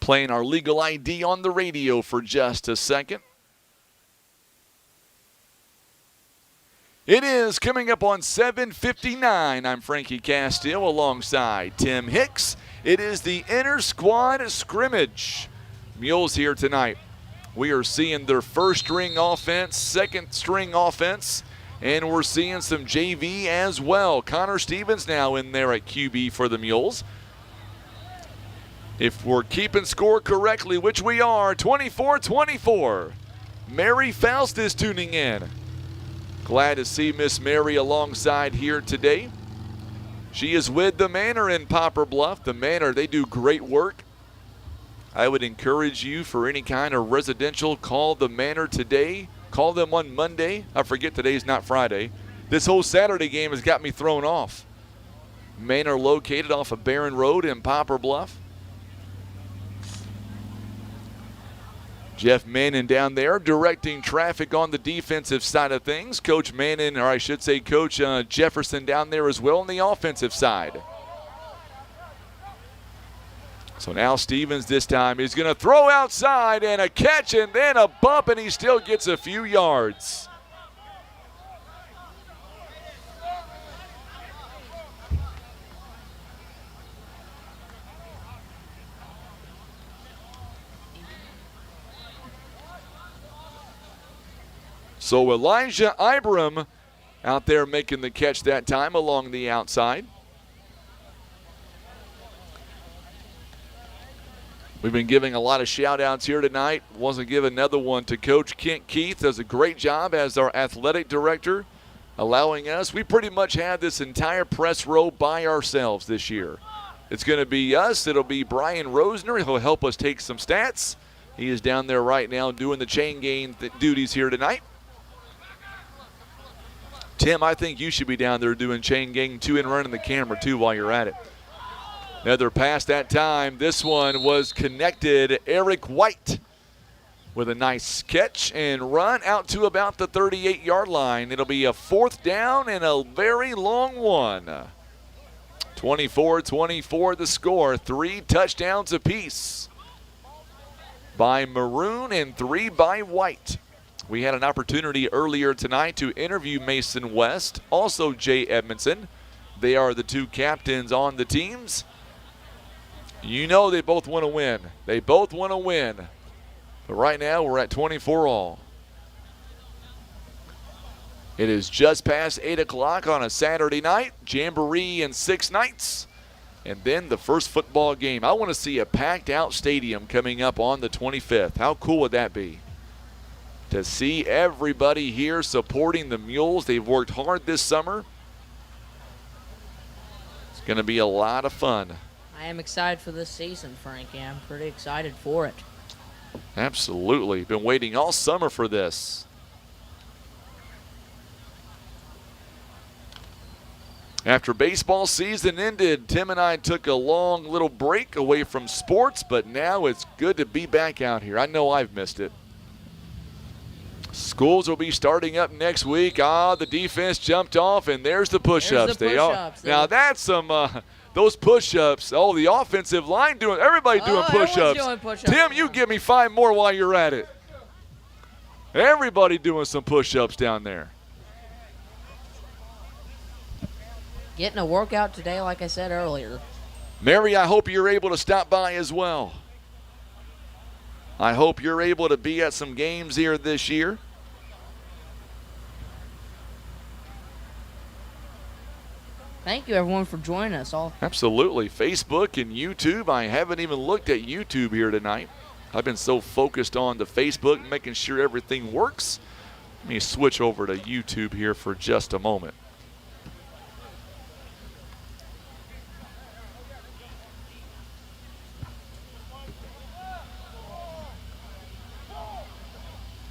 Playing our legal ID on the radio for just a second. It is coming up on 7:59. I'm Frankie Castile alongside Tim Hicks. It is the inter-squad scrimmage. Mules here tonight. We are seeing their first-string offense, second-string offense, and we're seeing some JV as well. Connor Stevens now in there at QB for the Mules. If we're keeping score correctly, which we are, 24-24. Mary Faust is tuning in. Glad to see Miss Mary alongside here today. She is with the Manor in Poplar Bluff. The Manor, they do great work. I would encourage you for any kind of residential, call the Manor today. Call them on Monday. I forget today's not Friday. This whole Saturday game has got me thrown off. Manor located off of Barron Road in Poplar Bluff. Jeff Mannon down there directing traffic on the defensive side of things. Coach Mannon, or I should say Coach Jefferson down there as well on the offensive side. So now Stevens this time is going to throw outside and a catch and then a bump, and he still gets a few yards. So Elijah Ibram out there making the catch that time along the outside. We've been giving a lot of shout-outs here tonight. Want to give another one to Coach Kent Keith. Does a great job as our athletic director, allowing us. We pretty much have this entire press row by ourselves this year. It's going to be us. It'll be Brian Rosner. He'll help us take some stats. He is down there right now doing the chain game duties here tonight. Tim, I think you should be down there doing chain gang too and running the camera too while you're at it. Another pass that time. This one was connected. Eric White with a nice catch and run out to about the 38-yard line. It'll be a 4th down and a very long one. 24-24 the score. 3 touchdowns apiece by Maroon and 3 by White. We had an opportunity earlier tonight to interview Mason West, also Jay Edmondson. They are the 2 captains on the teams. You know they both want to win. They both want to win. But right now we're at 24 all. It is just past 8 o'clock on a Saturday night. Jamboree in 6 nights. And then the first football game. I want to see a packed out stadium coming up on the 25th. How cool would that be? To see everybody here supporting the Mules. They've worked hard this summer. It's going to be a lot of fun. I am excited for this season, Frankie. I'm pretty excited for it. Absolutely. Been waiting all summer for this. After baseball season ended, Tim and I took a long little break away from sports, but now it's good to be back out here. I know I've missed it. Schools will be starting up next week. The defense jumped off, and there's the push-ups. Now that's some those push-ups. The offensive line doing. Everybody doing push-ups. Tim, you give me 5 more while you're at it. Everybody doing some push-ups down there. Getting a workout today, like I said earlier. Mary, I hope you're able to stop by as well. I hope you're able to be at some games here this year. Thank you, everyone, for joining us all. Absolutely. Facebook and YouTube. I haven't even looked at YouTube here tonight. I've been so focused on the Facebook, making sure everything works. Let me switch over to YouTube here for just a moment.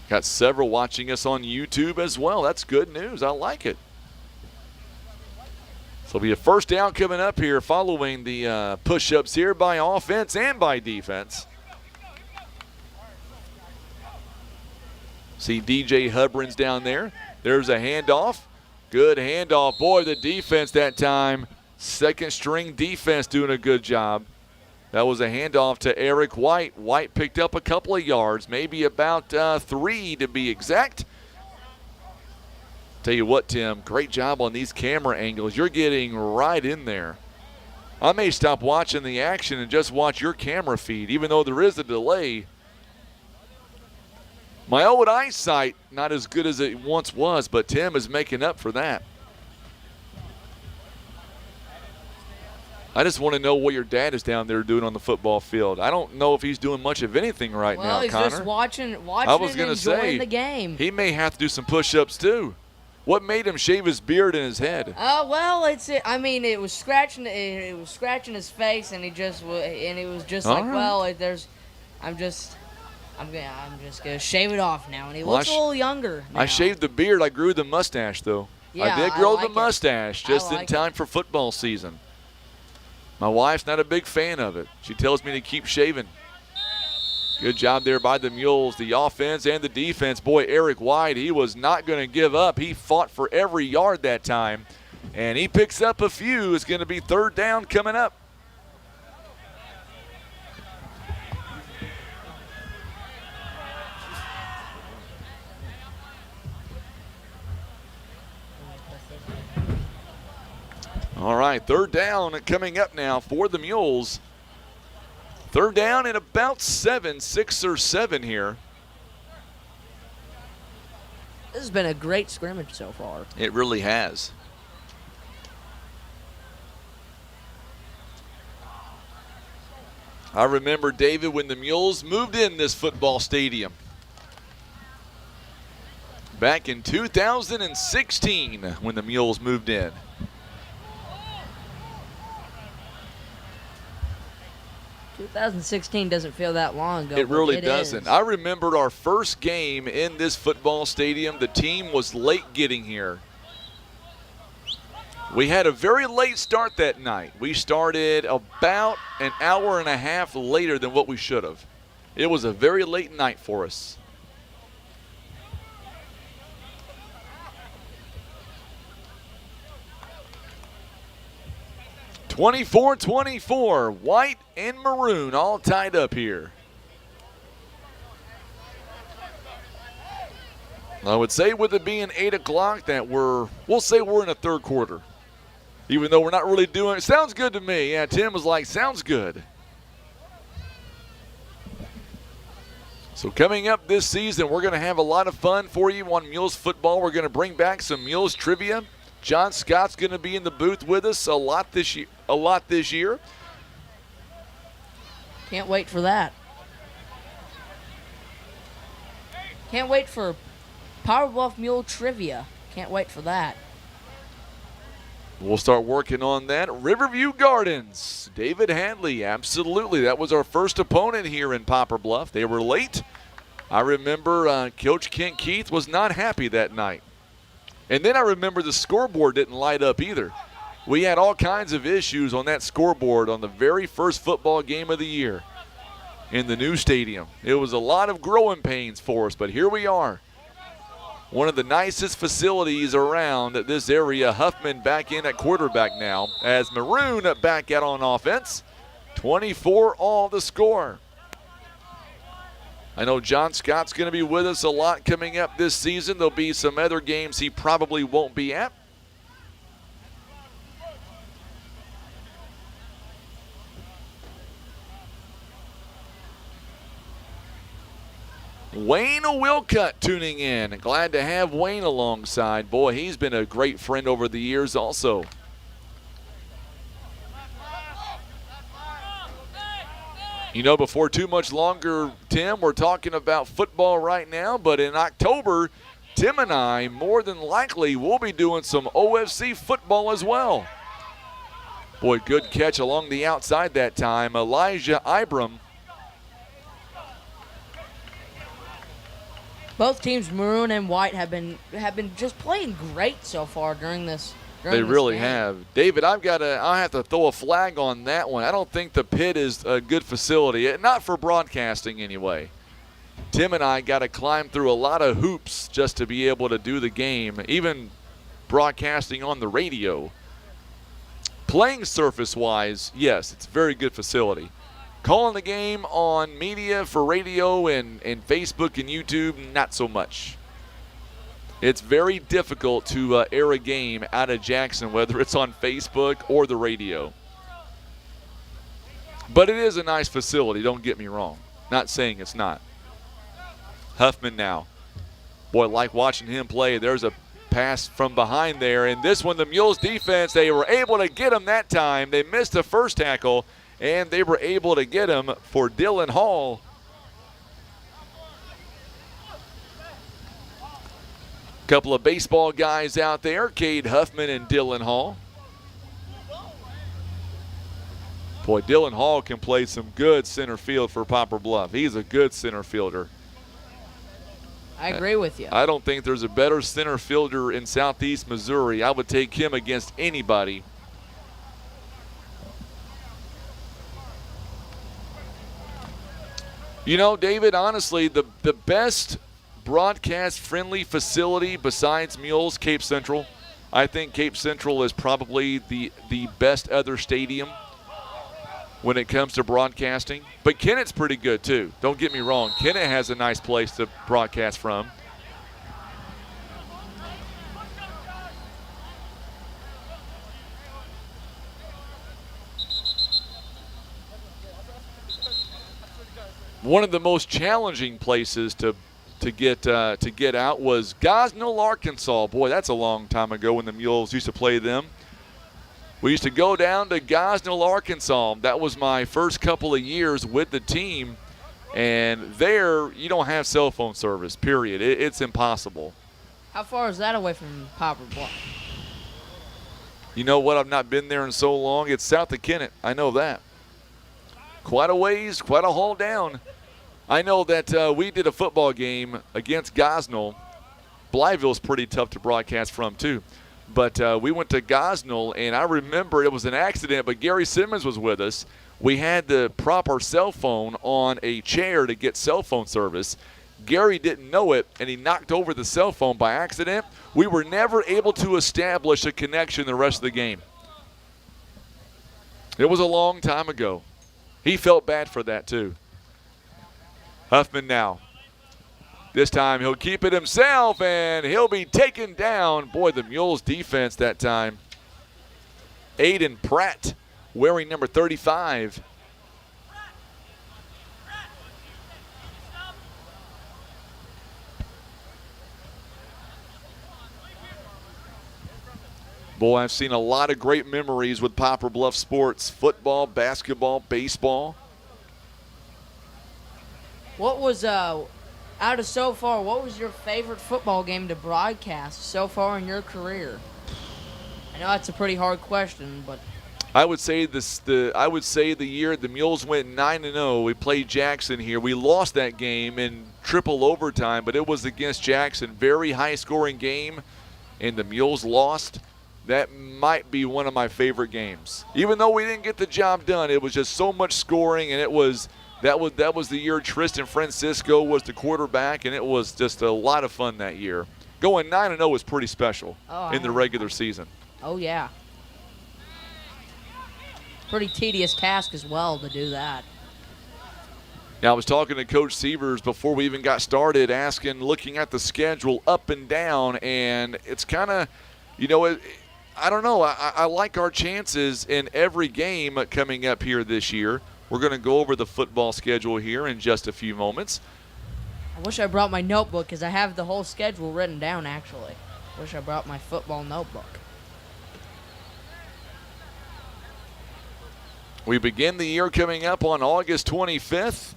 Got several watching us on YouTube as well. That's good news. I like it. So it'll be a first down coming up here following the push-ups here by offense and by defense. See DJ Hubrin's down there. There's a handoff. Good handoff. Boy, the defense that time. Second string defense doing a good job. That was a handoff to Eric White. White picked up a couple of yards, maybe about 3 to be exact. Tell you what, Tim, great job on these camera angles. You're getting right in there. I may stop watching the action and just watch your camera feed, even though there is a delay. My old eyesight, not as good as it once was, but Tim is making up for that. I just want to know what your dad is down there doing on the football field. I don't know if he's doing much of anything right now, Connor. Well, he's just watching I was and gonna enjoying the game. He may have to do some push-ups too. What made him shave his beard and his head? Well, it was scratching his face, and it was just like, right. Well, I'm just gonna shave it off now, and he looks a little younger now. I shaved the beard. I grew the mustache though. Yeah, I did grow the mustache just in time for football season. My wife's not a big fan of it. She tells me to keep shaving. Good job there by the Mules, the offense and the defense. Boy, Eric White, he was not going to give up. He fought for every yard that time, and he picks up a few. It's going to be third down coming up. All right, third down coming up now for the Mules. Third down and about 6 or 7 here. This has been a great scrimmage so far. It really has. I remember, David, when the Mules moved in this football stadium. Back in 2016 when the Mules moved in. 2016 doesn't feel that long ago. It really doesn't. I remember our first game in this football stadium. The team was late getting here. We had a very late start that night. We started about an hour and a half later than what we should have. It was a very late night for us. "24-24, white and maroon all tied up here. I would say with it being 8 o'clock that we'll say we're in the third quarter. Even though we're not really doing it. Sounds good to me. Yeah, Tim was like, sounds good. So coming up this season, we're going to have a lot of fun for you on Mules football. We're going to bring back some Mules trivia. John Scott's going to be in the booth with us a lot this year. Can't wait for that. Can't wait for Poplar Bluff Mule trivia. Can't wait for that. We'll start working on that. Riverview Gardens, David Hadley, absolutely. That was our first opponent here in Poplar Bluff. They were late. I remember Coach Kent Keith was not happy that night. And then I remember the scoreboard didn't light up either. We had all kinds of issues on that scoreboard on the very first football game of the year in the new stadium. It was a lot of growing pains for us, but here we are. One of the nicest facilities around this area. Huffman back in at quarterback now as Maroon back out on offense. 24 all the score. I know John Scott's going to be with us a lot coming up this season. There'll be some other games he probably won't be at. Wayne Wilcutt tuning in. Glad to have Wayne alongside. Boy, he's been a great friend over the years also. You know, before too much longer, Tim, we're talking about football right now, but in October, Tim and I more than likely will be doing some OFC football as well. Boy, good catch along the outside that time. Elijah Ibram. Both teams, maroon and white, have been just playing great so far during this. They really have. David, I'll have to throw a flag on that one. I don't think the pit is a good facility, not for broadcasting anyway. Tim and I got to climb through a lot of hoops just to be able to do the game, even broadcasting on the radio. Playing surface-wise, yes, it's a very good facility. Calling the game on media for radio and Facebook and YouTube, not so much. It's very difficult to air a game out of Jackson, whether it's on Facebook or the radio. But it is a nice facility, don't get me wrong. Not saying it's not. Huffman now. Boy, like watching him play. There's a pass from behind there. And this one, the Mules defense, they were able to get him that time. They missed the first tackle, and they were able to get him for Dylan Hall. Couple of baseball guys out there, Cade Huffman and Dylan Hall. Boy, Dylan Hall can play some good center field for Poplar Bluff. He's a good center fielder. I agree with you. I don't think there's a better center fielder in Southeast Missouri. I would take him against anybody. You know, David, honestly, the best broadcast-friendly facility besides Mules, Cape Central. I think Cape Central is probably the best other stadium when it comes to broadcasting. But Kennett's pretty good, too. Don't get me wrong. Kennett has a nice place to broadcast from. One of the most challenging places to get out was Gosnell, Arkansas. Boy, that's a long time ago when the Mules used to play them. We used to go down to Gosnell, Arkansas. That was my first couple of years with the team. And there, you don't have cell phone service, period. It's impossible. How far is that away from Poplar Bluff? You know what? I've not been there in so long. It's south of Kennett. I know that. Quite a ways, quite a haul down. I know that we did a football game against Gosnell. Blytheville's pretty tough to broadcast from, too. But we went to Gosnell, and I remember it was an accident, but Gary Simmons was with us. We had to prop our cell phone on a chair to get cell phone service. Gary didn't know it, and he knocked over the cell phone by accident. We were never able to establish a connection the rest of the game. It was a long time ago. He felt bad for that, too. Huffman now. This time he'll keep it himself, and he'll be taken down. Boy, the Mules defense that time. Aiden Pratt wearing number 35. Boy, I've seen a lot of great memories with Poplar Bluff sports. Football, basketball, baseball. What was, out of so far, what was your favorite football game to broadcast so far in your career? I know that's a pretty hard question, but I would say the year the Mules went 9-0. We played Jackson here. We lost that game in triple overtime, but it was against Jackson. Very high-scoring game, and the Mules lost. That might be one of my favorite games. Even though we didn't get the job done, it was just so much scoring, and that was the year Tristan Francisco was the quarterback, and it was just a lot of fun that year. Going 9-0 was pretty special in the regular season. Oh, yeah. Pretty tedious task as well to do that. Now, I was talking to Coach Sievers before we even got started, looking at the schedule up and down, and it's kind of, I don't know. I like our chances in every game coming up here this year. We're going to go over the football schedule here in just a few moments. I wish I brought my notebook because I have the whole schedule written down, actually. Wish I brought my football notebook. We begin the year coming up on August 25th.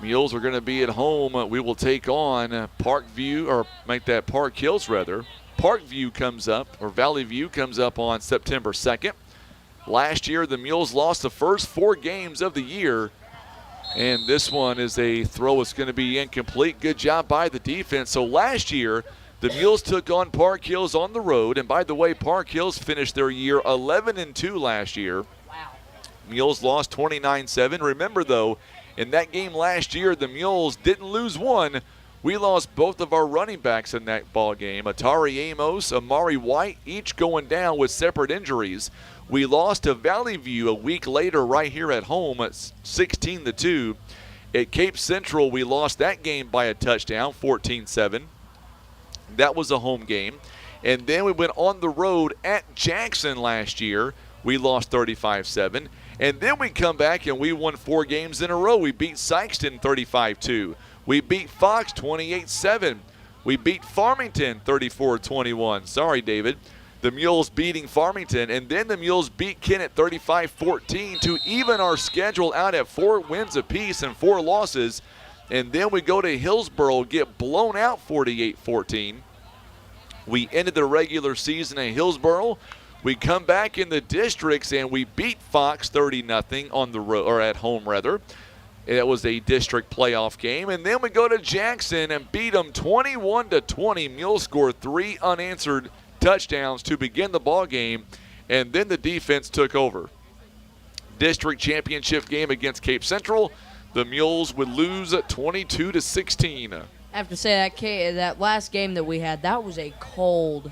Mules are going to be at home. We will take on Parkview, or make that Park Hills rather. Parkview comes up, or Valley View comes up on September 2nd. Last year, the Mules lost the first 4 games of the year, and this one is a throw. It's going to be incomplete. Good job by the defense. So last year, the Mules took on Park Hills on the road, and by the way, Park Hills finished their year 11-2 last year. Wow. Mules lost 29-7. Remember, though, in that game last year, the Mules didn't lose one. We lost both of our running backs in that ball game. Atari Amos, Amari White, each going down with separate injuries. We lost to Valley View a week later right here at home at 16-2. At Cape Central, we lost that game by a touchdown, 14-7. That was a home game. And then we went on the road at Jackson last year. We lost 35-7. And then we come back and we won 4 games in a row. We beat Sykeston 35-2. We beat Fox 28-7. We beat Farmington 34-21. Sorry, David. The Mules beating Farmington. And then the Mules beat Kennett 35-14 to even our schedule out at 4 wins apiece and 4 losses. And then we go to Hillsboro, get blown out 48-14. We ended the regular season at Hillsboro. We come back in the districts and we beat Fox 30-0 on the road, or at home rather. It was a district playoff game. And then we go to Jackson and beat them 21-20. Mules scored 3 unanswered touchdowns to begin the ball game, and then the defense took over. District championship game against Cape Central, the Mules would lose 22-16. I have to say that last game that we had, that was a cold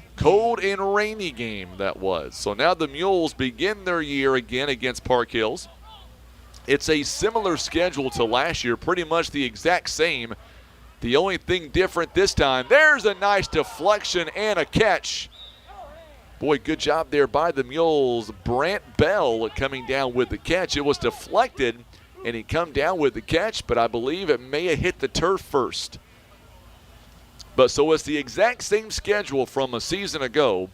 and rainy game that was. So now the Mules begin their year again against Park Hills. It's a similar schedule to last year, pretty much the exact same. The only thing different this time, there's a nice deflection and a catch. Boy, good job there by the Mules. Brant Bell coming down with the catch. It was deflected, and he come down with the catch, but I believe it may have hit the turf first. But so it's the exact same schedule from a season ago.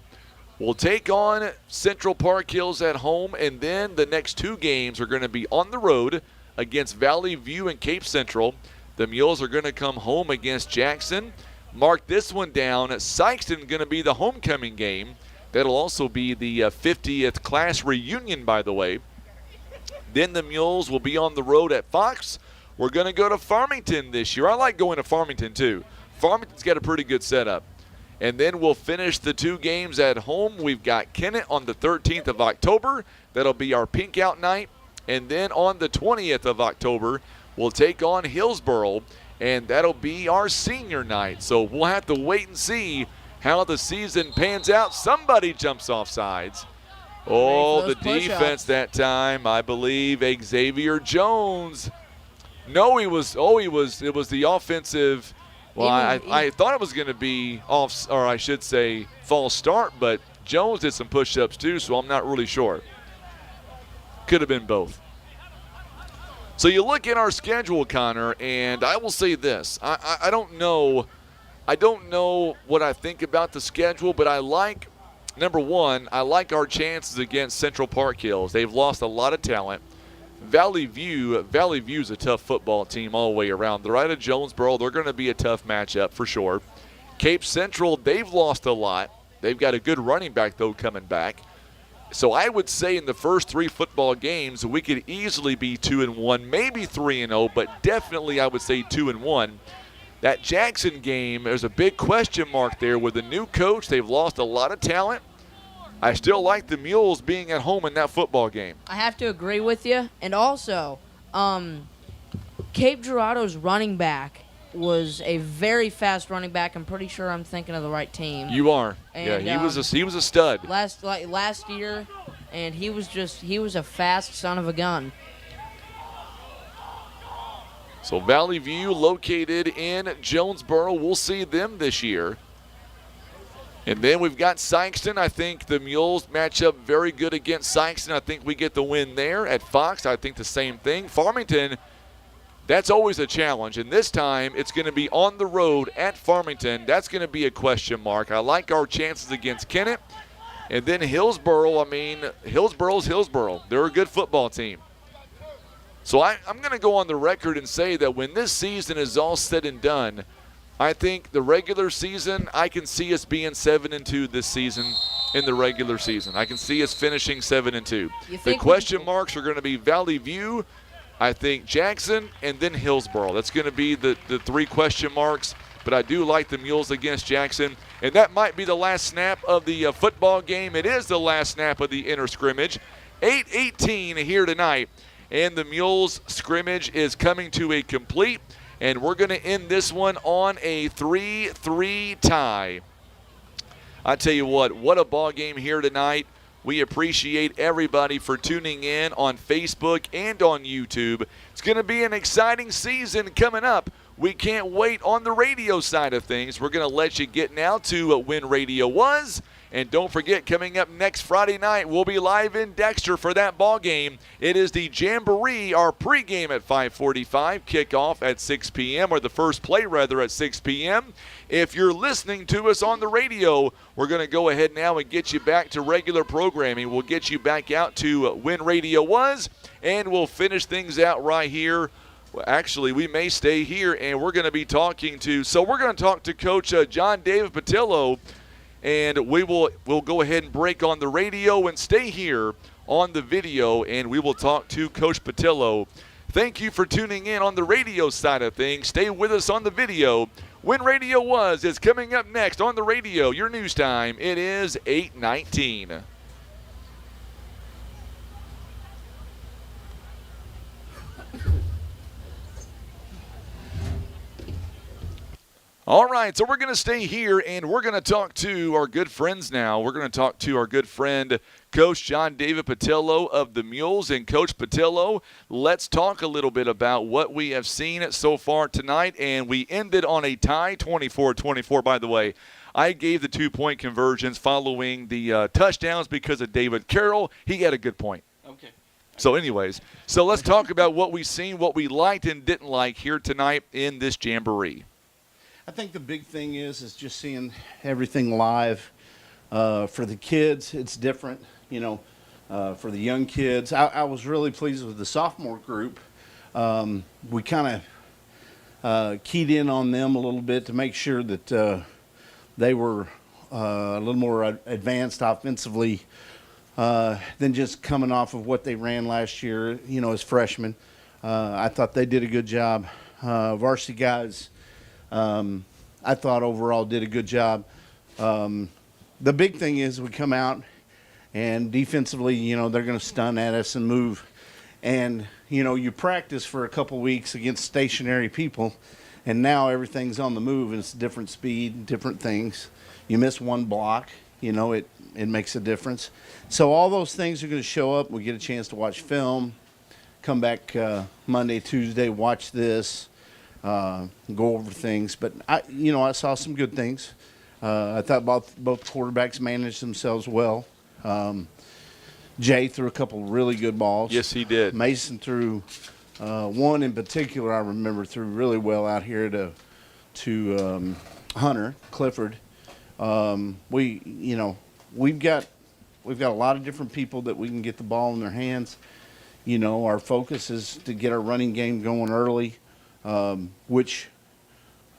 We'll take on Central Park Hills at home, and then the next 2 games are going to be on the road against Valley View and Cape Central. The Mules are going to come home against Jackson. Mark this one down. Sykeston going to be the homecoming game. That'll also be the 50th class reunion, by the way. Then the Mules will be on the road at Fox. We're going to go to Farmington this year. I like going to Farmington, too. Farmington's got a pretty good setup. And then we'll finish the 2 games at home. We've got Kennett on the 13th of October. That'll be our pink out night. And then on the 20th of October, we'll take on Hillsboro, and that'll be our senior night. So we'll have to wait and see how the season pans out. Somebody jumps off sides. Oh, the defense that time, I believe Xavier Jones. No, it was the offensive. Well, I thought it was going to be off, or I should say false start, but Jones did some push-ups too, so I'm not really sure. Could have been both. So you look at our schedule, Connor, and I will say this. I don't know what I think about the schedule, but I like, number one, I like our chances against Central Park Hills. They've lost a lot of talent. Valley View's a tough football team all the way around. They're out of Jonesboro. They're going to be a tough matchup for sure. Cape Central, they've lost a lot. They've got a good running back, though, coming back. So I would say in the first 3 football games, we could easily be 2-1, maybe 3-0, but definitely I would say 2-1. That Jackson game, there's a big question mark there with the new coach. They've lost a lot of talent. I still like the Mules being at home in that football game. I have to agree with you. And also, Cape Girado's running back was a very fast running back. I'm pretty sure I'm thinking of the right team. You are. And, yeah, he was a stud. Last year, and he was a fast son of a gun. So Valley View located in Jonesboro. We'll see them this year. And then we've got Sykeston. I think the Mules match up very good against Sykeston. I think we get the win there. At Fox, I think the same thing. Farmington, that's always a challenge. And this time, it's going to be on the road at Farmington. That's going to be a question mark. I like our chances against Kennett. And then Hillsboro, Hillsboro's Hillsboro. They're a good football team. So I'm going to go on the record and say that when this season is all said and done, I think the regular season, I can see us being 7-2 this season in the regular season. I can see us finishing 7-2. The question marks are going to be Valley View, I think Jackson, and then Hillsboro. That's going to be the 3 question marks. But I do like the Mules against Jackson. And that might be the last snap of the football game. It is the last snap of the inter-scrimmage. 8:18 here tonight. And the Mules scrimmage is coming to a complete. And we're going to end this one on a 3-3 tie. I tell you what a ball game here tonight. We appreciate everybody for tuning in on Facebook and on YouTube. It's going to be an exciting season coming up. We can't wait on the radio side of things. We're going to let you get now to when radio was. And don't forget, coming up next Friday night, we'll be live in Dexter for that ball game. It is the Jamboree, our pregame at 5:45, kickoff at 6 p.m., or the first play, rather, at 6 p.m. If you're listening to us on the radio, we're going to go ahead now and get you back to regular programming. We'll get you back out to when radio was, and we'll finish things out right here. Well, actually, we may stay here, and we're going to be talking to Coach John David Patillo. And we'll go ahead and break on the radio and stay here on the video, and we will talk to Coach Patillo. Thank you for tuning in on the radio side of things. Stay with us on the video. When Radio Was is coming up next on the radio. Your news time, it is 8:19. All right, so we're going to stay here, and we're going to talk to our good friends now. We're going to talk to our good friend, Coach John David Patillo of the Mules. And Coach Patillo, let's talk a little bit about what we have seen so far tonight. And we ended on a tie, 24-24, by the way. I gave the 2-point conversions following the touchdowns because of David Carroll. He had a good point. Okay. So anyways, let's talk about what we've seen, what we liked and didn't like here tonight in this Jamboree. I think the big thing is just seeing everything live. For the kids, it's different, for the young kids. I was really pleased with the sophomore group. We kind of keyed in on them a little bit to make sure that they were a little more advanced offensively than just coming off of what they ran last year, as freshmen. I thought they did a good job. Varsity guys, I thought overall did a good job. The big thing is we come out and defensively, they're going to stun at us and move. And, you practice for a couple weeks against stationary people, and now everything's on the move, and it's different speed, different things. You miss one block, it makes a difference. So all those things are going to show up. We get a chance to watch film, come back Monday, Tuesday, watch this, go over things. But, I saw some good things. I thought both quarterbacks managed themselves well. Jay threw a couple really good balls. Yes, he did. Mason threw one in particular I remember threw really well out here to Hunter Clifford. We've got a lot of different people that we can get the ball in their hands. Our focus is to get our running game going early, which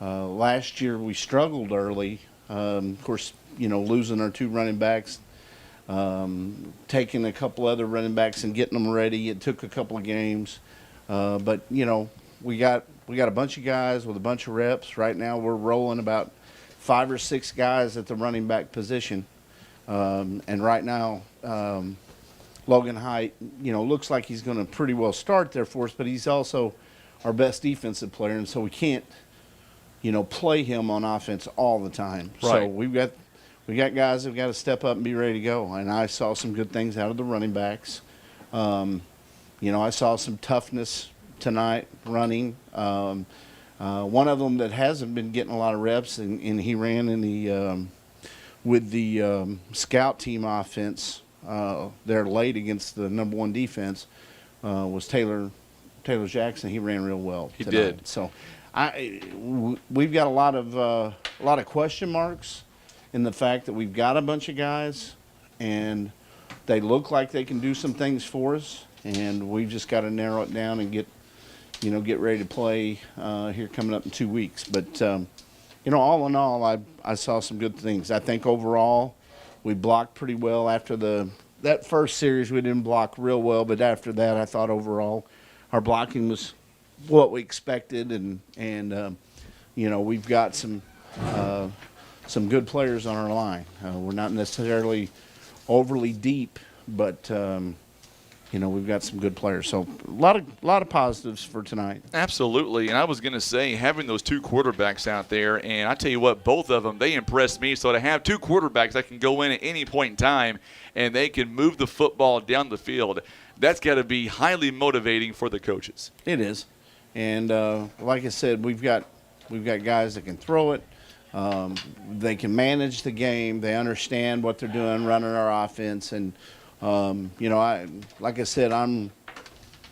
last year we struggled early. Of course, losing our 2 running backs, taking a couple other running backs and getting them ready. It took a couple of games, but we got a bunch of guys with a bunch of reps. Right now, we're rolling about 5 or 6 guys at the running back position, and right now, Logan Height, looks like he's going to pretty well start there for us, but he's also our best defensive player, and so we can't, play him on offense all the time. Right. So we got guys that have got to step up and be ready to go. And I saw some good things out of the running backs. I saw some toughness tonight running. One of them that hasn't been getting a lot of reps, and he ran in the with the scout team offense there late against the number 1 defense was Taylor Jackson. He ran real well. He tonight. did. So we've got a lot of question marks in the fact that we've got a bunch of guys and they look like they can do some things for us, and we've just got to narrow it down and get ready to play here coming up in 2 weeks. But all in all, I saw some good things. I think overall we blocked pretty well after that first series. We didn't block real well, but after that, I thought overall our blocking was what we expected, and we've got some good players on our line. We're not necessarily overly deep, but we've got some good players. So a lot of positives for tonight. Absolutely. And I was going to say, having those 2 quarterbacks out there, and I tell you what, both of them, they impressed me. So to have 2 quarterbacks that can go in at any point in time and they can move the football down the field, that's got to be highly motivating for the coaches. It is. And like I said, we've got guys that can throw it. They can manage the game. They understand what they're doing, running our offense. And, like I said, I'm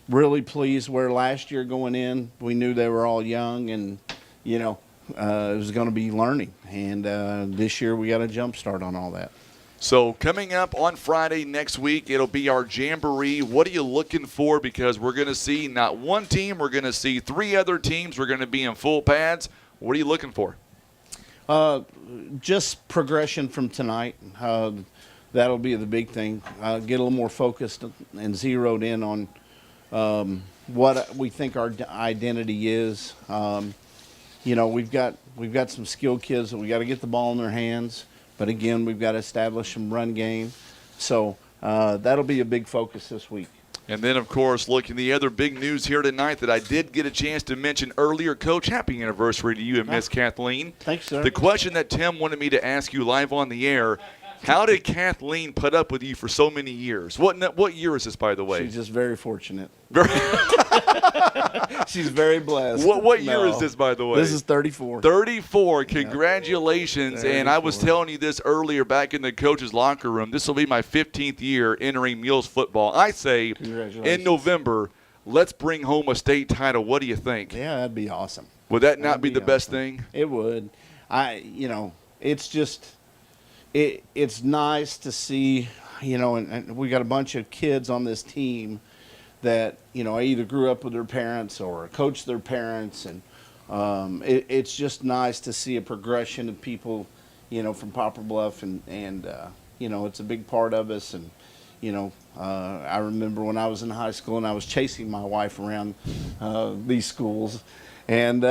really pleased where last year going in, we knew they were all young and, it was going to be learning. And this year we got a jump start on all that. So coming up on Friday next week, it'll be our Jamboree. What are you looking for? Because we're going to see not one team. We're going to see 3 other teams. We're going to be in full pads. What are you looking for? Just progression from tonight. That'll be the big thing. Get a little more focused and zeroed in on what we think our identity is. We've got some skilled kids that we got to get the ball in their hands. But again, we've got to establish some run game. So that'll be a big focus this week. And then, of course, looking the other big news here tonight that I did get a chance to mention earlier. Coach, happy anniversary to you and Miss Kathleen. Thanks, sir. The question that Tim wanted me to ask you live on the air, how did Kathleen put up with you for so many years? What year is this, by the way? She's just very fortunate. She's very blessed. What year is this, by the way? This is 34. 34. Congratulations. Yeah. And I was telling you this earlier back in the coach's locker room. This will be my 15th year entering Mules football. I say in November, let's bring home a state title. What do you think? Yeah, that'd be awesome. Would that not be the best awesome. thing? It would. It's just it's nice to see, and we got a bunch of kids on this team that, either grew up with their parents or coached their parents. And it's just nice to see a progression of people, from Poplar Bluff. And it's a big part of us. And, I remember when I was in high school and I was chasing my wife around these schools. And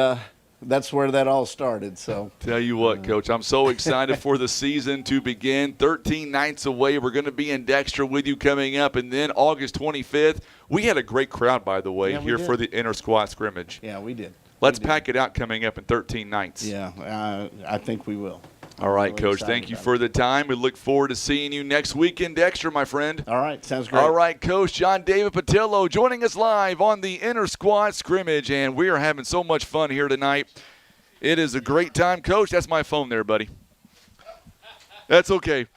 that's where that all started. So Tell you what, Coach, I'm so excited for the season to begin. 13 nights away. We're going to be in Dexter with you coming up. And then August 25th, we had a great crowd, by the way, Yeah, we here did. for the Intrasquad Scrimmage. yeah, we did. Let's We did. pack it out coming up in 13 nights. Yeah, I think we will. All right, Really Coach, excited thank you about for the time. We look forward to seeing you next week in Dexter, my friend. All right, sounds great. All right, Coach John David Patillo joining us live on the Inter-Squad Scrimmage, and we are having so much fun here tonight. It is a great time. Coach, that's my phone there, buddy. That's okay.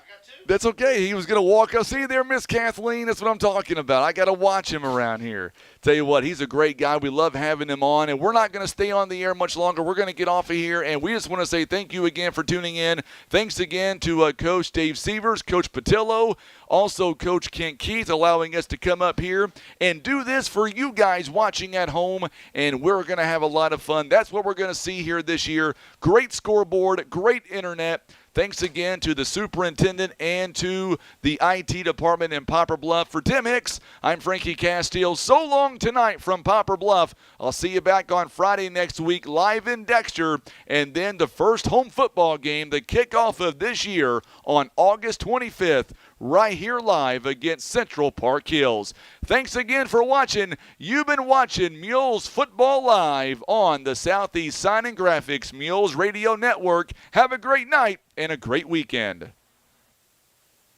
That's okay. He was going to walk up. See there, Miss Kathleen? That's what I'm talking about. I got to watch him around here. Tell you what, he's a great guy. We love having him on, and we're not going to stay on the air much longer. We're going to get off of here, and we just want to say thank you again for tuning in. Thanks again to Coach Dave Sievers, Coach Patillo, also Coach Kent Keith, allowing us to come up here and do this for you guys watching at home, and we're going to have a lot of fun. That's what we're going to see here this year. Great scoreboard, great internet. Thanks again to the superintendent and to the IT department in Poplar Bluff. For Tim Hicks, I'm Frankie Castile. So long tonight from Poplar Bluff. I'll see you back on Friday next week live in Dexter. And then the first home football game, the kickoff of this year on August 25th, right here live against Central Park Hills. Thanks again for watching. You've been watching Mules Football Live on the Southeast Sign and Graphics Mules Radio Network. Have a great night and a great weekend.